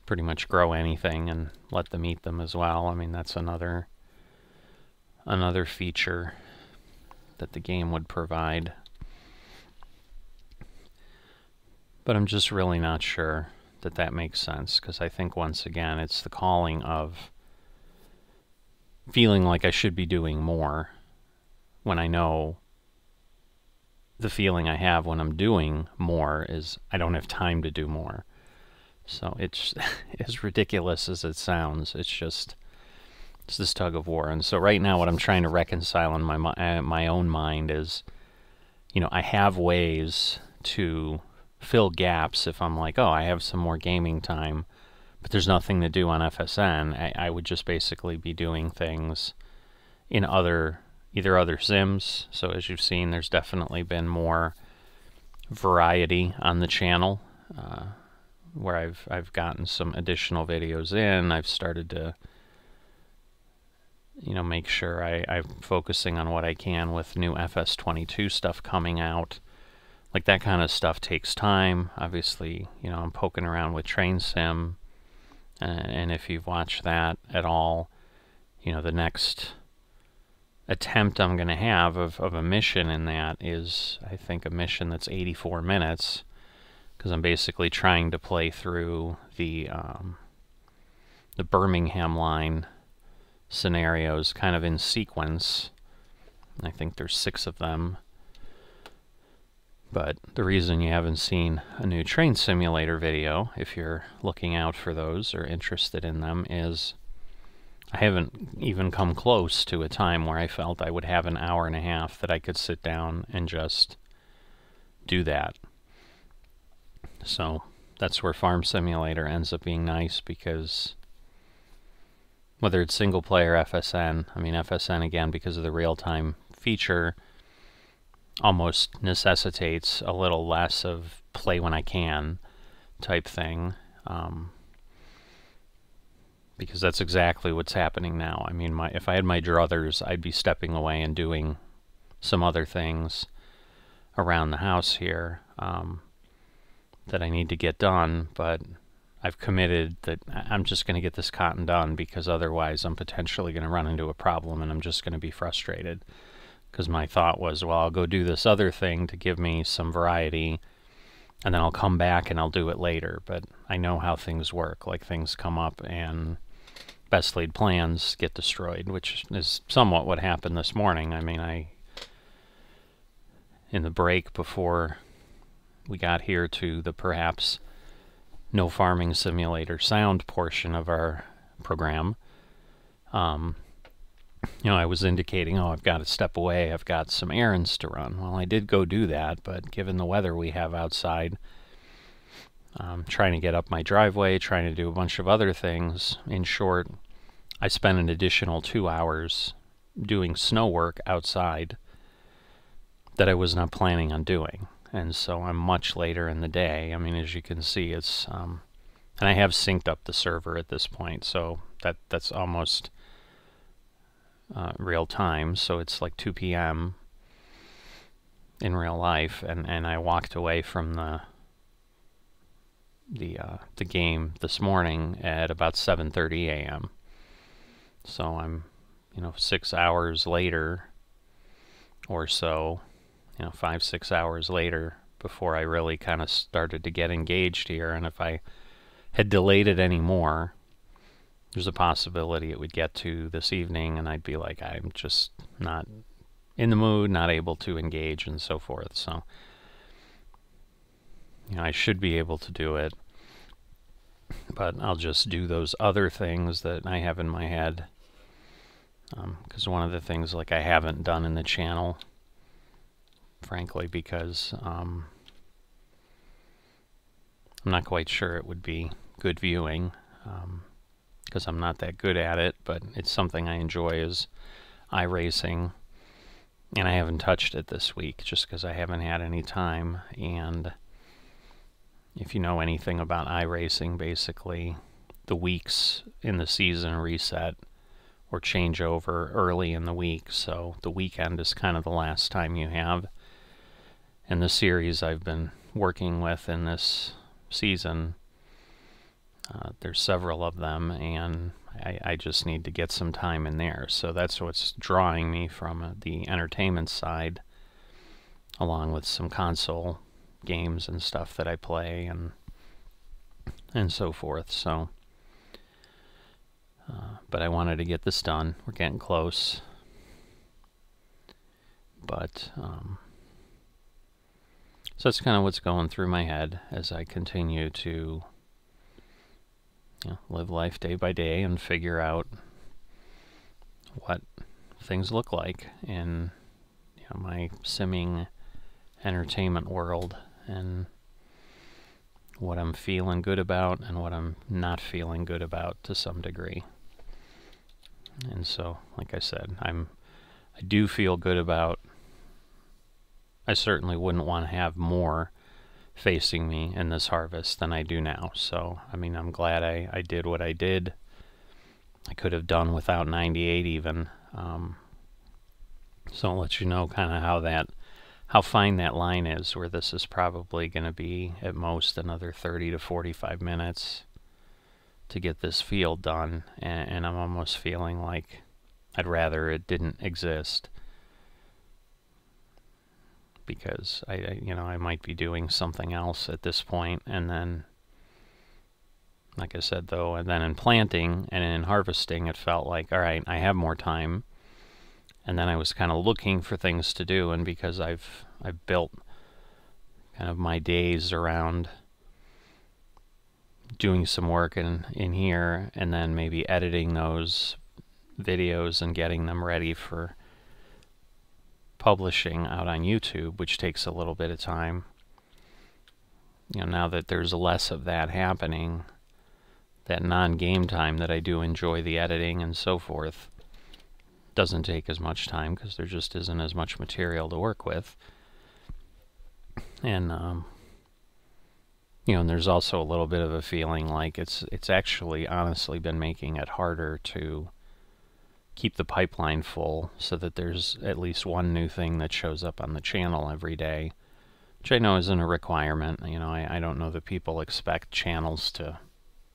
pretty much grow anything and let them eat them as well. I mean, that's another feature that the game would provide. But I'm just really not sure that makes sense, because I think, once again, it's the calling of feeling like I should be doing more when I know the feeling I have when I'm doing more is I don't have time to do more. So it's as ridiculous as it sounds. It's this tug of war. And so right now what I'm trying to reconcile in my own mind is, I have ways to fill gaps if I'm like, oh, I have some more gaming time, but there's nothing to do on FSN. I would just basically be doing things in either other sims. So as you've seen, there's definitely been more variety on the channel, where I've gotten some additional videos in. I've started to make sure I'm focusing on what I can with new FS22 stuff coming out. Like, that kind of stuff takes time. Obviously, I'm poking around with Train Sim, and if you've watched that at all, the next attempt I'm going to have of a mission in that is, I think, a mission that's 84 minutes, because I'm basically trying to play through the Birmingham line scenarios kind of in sequence. I think there's 6 of them. But the reason you haven't seen a new train simulator video, if you're looking out for those or interested in them, is I haven't even come close to a time where I felt I would have an hour and a half that I could sit down and just do that. So that's where Farm Simulator ends up being nice, because whether it's single player FSN, I mean FSN again because of the real-time feature almost necessitates a little less of play when I can type thing, because that's exactly what's happening now. I mean, if I had my druthers, I'd be stepping away and doing some other things around the house here that I need to get done, but I've committed that I'm just going to get this cotton done, because otherwise I'm potentially going to run into a problem and I'm just going to be frustrated. Because my thought was, well, I'll go do this other thing to give me some variety, and then I'll come back and I'll do it later. But I know how things work. Like, things come up and best laid plans get destroyed, which is somewhat what happened this morning. I mean, in the break before we got here to the perhaps no farming simulator sound portion of our program, you know, I was indicating, oh, I've got to step away, I've got some errands to run. Well, I did go do that, but given the weather we have outside, trying to get up my driveway, trying to do a bunch of other things. In short, I spent an additional 2 hours doing snow work outside that I was not planning on doing. And so I'm much later in the day. I mean, as you can see, it's and I have synced up the server at this point, so that's almost real time, so it's like 2 p.m. in real life, and I walked away from the game this morning at about 7:30 a.m. So I'm, 6 hours later or so, 5-6 hours later before I really kind of started to get engaged here. And if I had delayed it any more, there's a possibility it would get to this evening and I'd be like, I'm just not in the mood, not able to engage, and so forth. So, I should be able to do it, but I'll just do those other things that I have in my head. Because one of the things like I haven't done in the channel, frankly, because I'm not quite sure it would be good viewing, because I'm not that good at it, but it's something I enjoy, is iRacing, and I haven't touched it this week just because I haven't had any time. And if you know anything about iRacing, basically the weeks in the season reset or change over early in the week, so the weekend is kind of the last time you have. And the series I've been working with in this season, there's several of them, and I just need to get some time in there. So that's what's drawing me from the entertainment side, along with some console games and stuff that I play and so forth. So, but I wanted to get this done. We're getting close. But so that's kind of what's going through my head as I continue to live life day by day and figure out what things look like in my simming entertainment world, and what I'm feeling good about and what I'm not feeling good about to some degree. And so, like I said, I do feel good about, I certainly wouldn't want to have more facing me in this harvest than I do now. So, I mean, I'm glad I did what I did. I could have done without 98 even. So I'll let you know kind of how fine that line is, where this is probably going to be at most another 30 to 45 minutes to get this field done, and I'm almost feeling like I'd rather it didn't exist. because I might be doing something else at this point, and then, like I said though, and then in planting and in harvesting, it felt like, all right, I have more time. And then I was kind of looking for things to do, and because I've built kind of my days around doing some work in here, and then maybe editing those videos and getting them ready for publishing out on YouTube, which takes a little bit of time. Now that there's less of that happening, that non-game time that I do enjoy the editing and so forth, doesn't take as much time because there just isn't as much material to work with. And and there's also a little bit of a feeling like it's actually honestly been making it harder to keep the pipeline full, so that there's at least one new thing that shows up on the channel every day, which I know isn't a requirement. I don't know that people expect channels to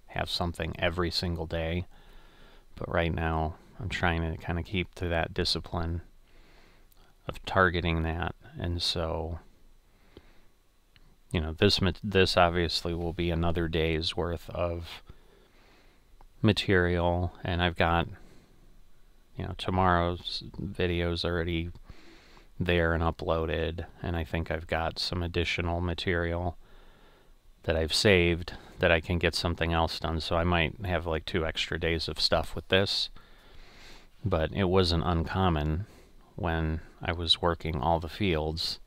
have something every single day, but right now I'm trying to kind of keep to that discipline of targeting that. And so, this obviously will be another day's worth of material, and I've got, tomorrow's videos already there and uploaded, and I think I've got some additional material that I've saved that I can get something else done. So I might have like 2 extra days of stuff with this. But it wasn't uncommon when I was working all the fields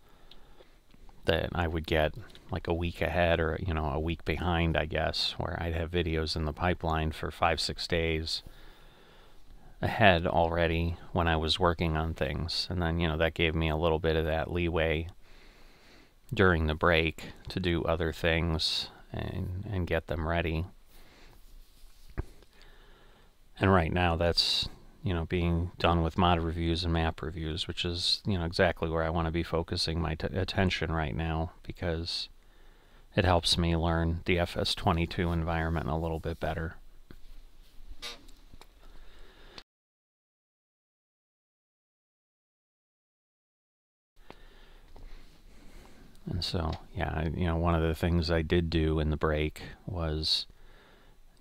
that I would get like a week ahead, or a week behind, I guess, where I'd have videos in the pipeline for 5-6 days ahead already when I was working on things. And then that gave me a little bit of that leeway during the break to do other things and get them ready. And right now that's being done with mod reviews and map reviews, which is, exactly where I want to be focusing my attention right now, because it helps me learn the FS22 environment a little bit better. And so, yeah, one of the things I did do in the break was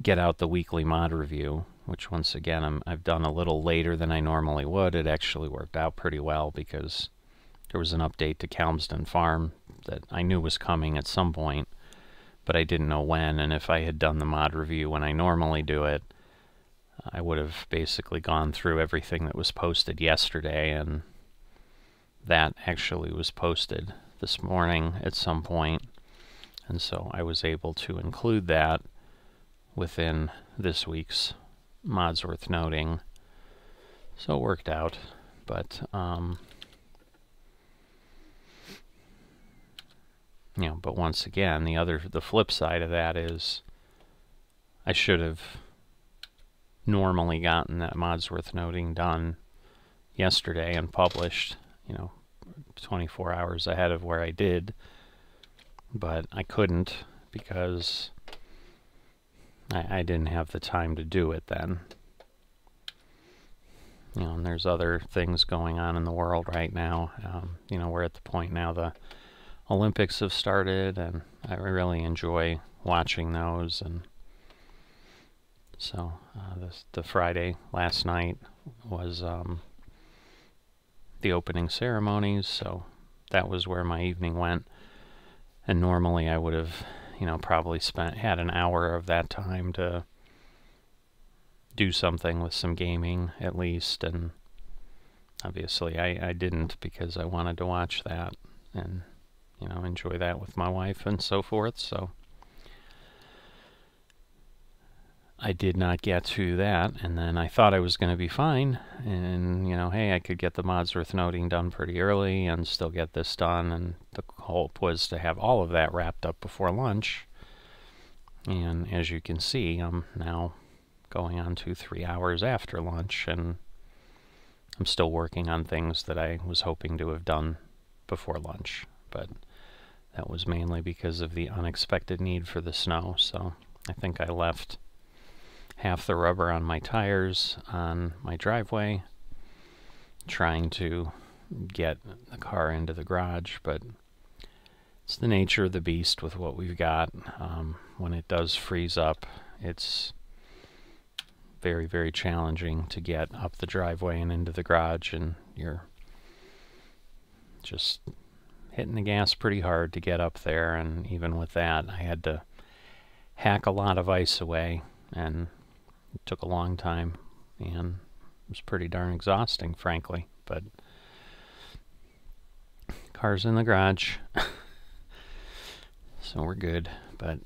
get out the weekly mod review, which once again I've done a little later than I normally would. It actually worked out pretty well because there was an update to Kelmsden Farm that I knew was coming at some point, but I didn't know when. And if I had done the mod review when I normally do it, I would have basically gone through everything that was posted yesterday, and that actually was posted this morning at some point, and so I was able to include that within this week's mods worth noting. So it worked out, but but once again, the flip side of that is I should have normally gotten that mods worth noting done yesterday and published, 24 hours ahead of where I did, but I couldn't because I didn't have the time to do it then. And there's other things going on in the world right now. We're at the point now the Olympics have started, and I really enjoy watching those. And so the Friday last night was the opening ceremonies, so that was where my evening went. And normally I would have, probably had an hour of that time to do something with some gaming at least, and obviously I didn't, because I wanted to watch that and, enjoy that with my wife and so forth. So I did not get to that, and then I thought I was going to be fine, and, hey, I could get the mods worth noting done pretty early and still get this done, and the hope was to have all of that wrapped up before lunch. And as you can see, I'm now going on to 3 hours after lunch, and I'm still working on things that I was hoping to have done before lunch, but that was mainly because of the unexpected need for the snow. So I think I left half the rubber on my tires on my driveway, trying to get the car into the garage, but it's the nature of the beast with what we've got. When it does freeze up, it's very, very challenging to get up the driveway and into the garage, and you're just hitting the gas pretty hard to get up there. And even with that, I had to hack a lot of ice away, and it took a long time, and it was pretty darn exhausting, frankly. But car's in the garage, so we're good. But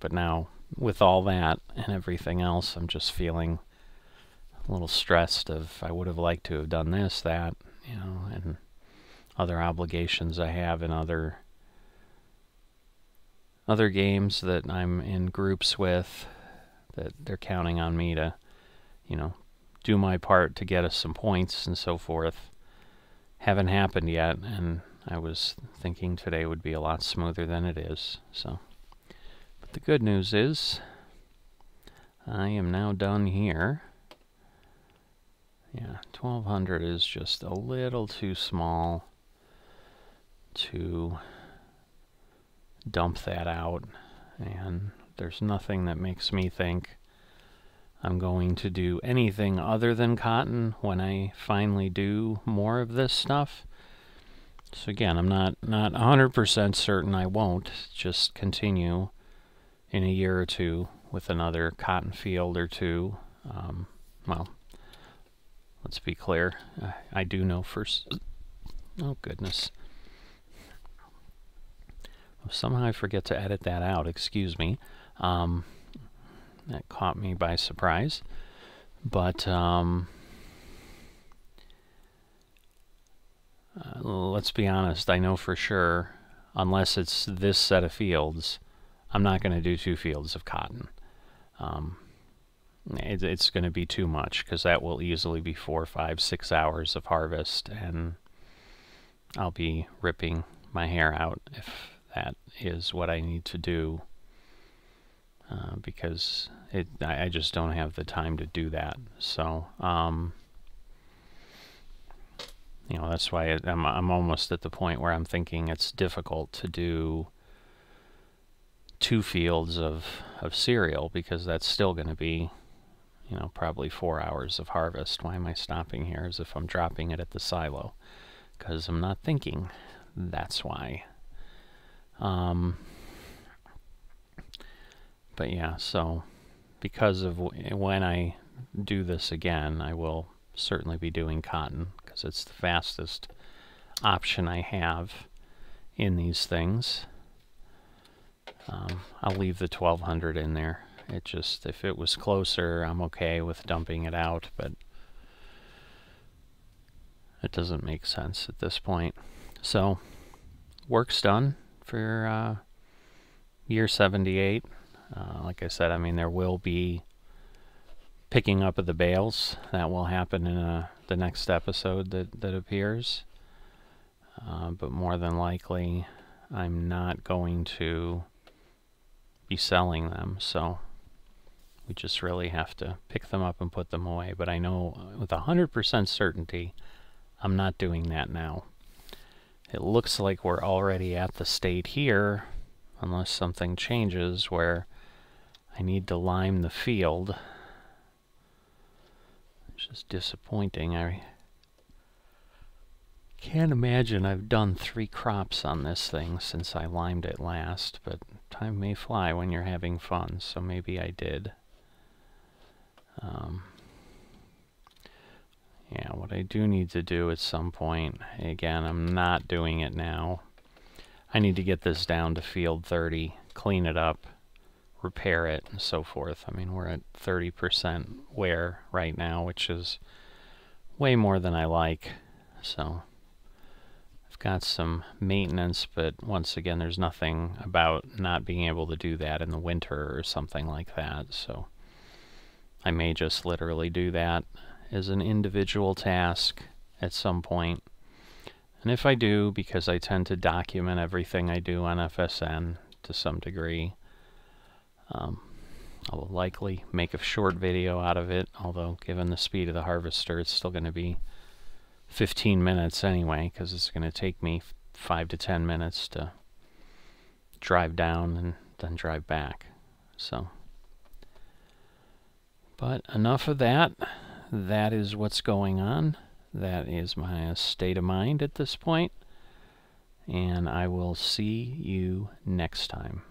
but now with all that and everything else, I'm just feeling a little stressed of I would have liked to have done this, that, and other obligations I have in other games that I'm in groups with, that they're counting on me to, do my part to get us some points and so forth. Haven't happened yet, and I was thinking today would be a lot smoother than it is. So, but the good news is I am now done here. Yeah, 1200 is just a little too small to dump that out, and there's nothing that makes me think I'm going to do anything other than cotton when I finally do more of this stuff. So again, I'm not 100% certain I won't just continue in a year or two with another cotton field or two. Well, let's be clear. I do know first. Oh goodness. Somehow I forget to edit that out. Excuse me. That caught me by surprise. But let's be honest. I know for sure, unless it's this set of fields, I'm not going to do 2 fields of cotton. It's going to be too much, because that will easily be 4, 5, 6 hours of harvest, and I'll be ripping my hair out if that is what I need to do, because I just don't have the time to do that. So, that's why I'm almost at the point where I'm thinking it's difficult to do 2 fields of cereal, because that's still going to be, probably 4 hours of harvest. Why am I stopping here as if I'm dropping it at the silo? Because I'm not thinking. That's why. But yeah, so because of when I do this again, I will certainly be doing cotton, because it's the fastest option I have in these things. I'll leave the 1200 in there. It just, if it was closer, I'm okay with dumping it out, but it doesn't make sense at this point. So, work's done for year 78. Like I said, I mean, there will be picking up of the bales. That will happen in the next episode that appears. But more than likely, I'm not going to be selling them, so we just really have to pick them up and put them away. But I know with 100% certainty, I'm not doing that now. It looks like we're already at the state here, unless something changes, where I need to lime the field. It's just disappointing. I can't imagine I've done 3 crops on this thing since I limed it last, but time may fly when you're having fun, so maybe I did. Yeah, what I do need to do at some point, again, I'm not doing it now. I need to get this down to field 30, clean it up, repair it, and so forth. I mean, we're at 30% wear right now, which is way more than I like. So I've got some maintenance, but once again, there's nothing about not being able to do that in the winter or something like that. So I may just literally do that as an individual task at some point. And if I do, because I tend to document everything I do on FSN to some degree, I'll likely make a short video out of it, although given the speed of the harvester, it's still going to be 15 minutes anyway, because it's going to take me 5 to 10 minutes to drive down and then drive back. So, but enough of that. That is what's going on. That is my state of mind at this point. And I will see you next time.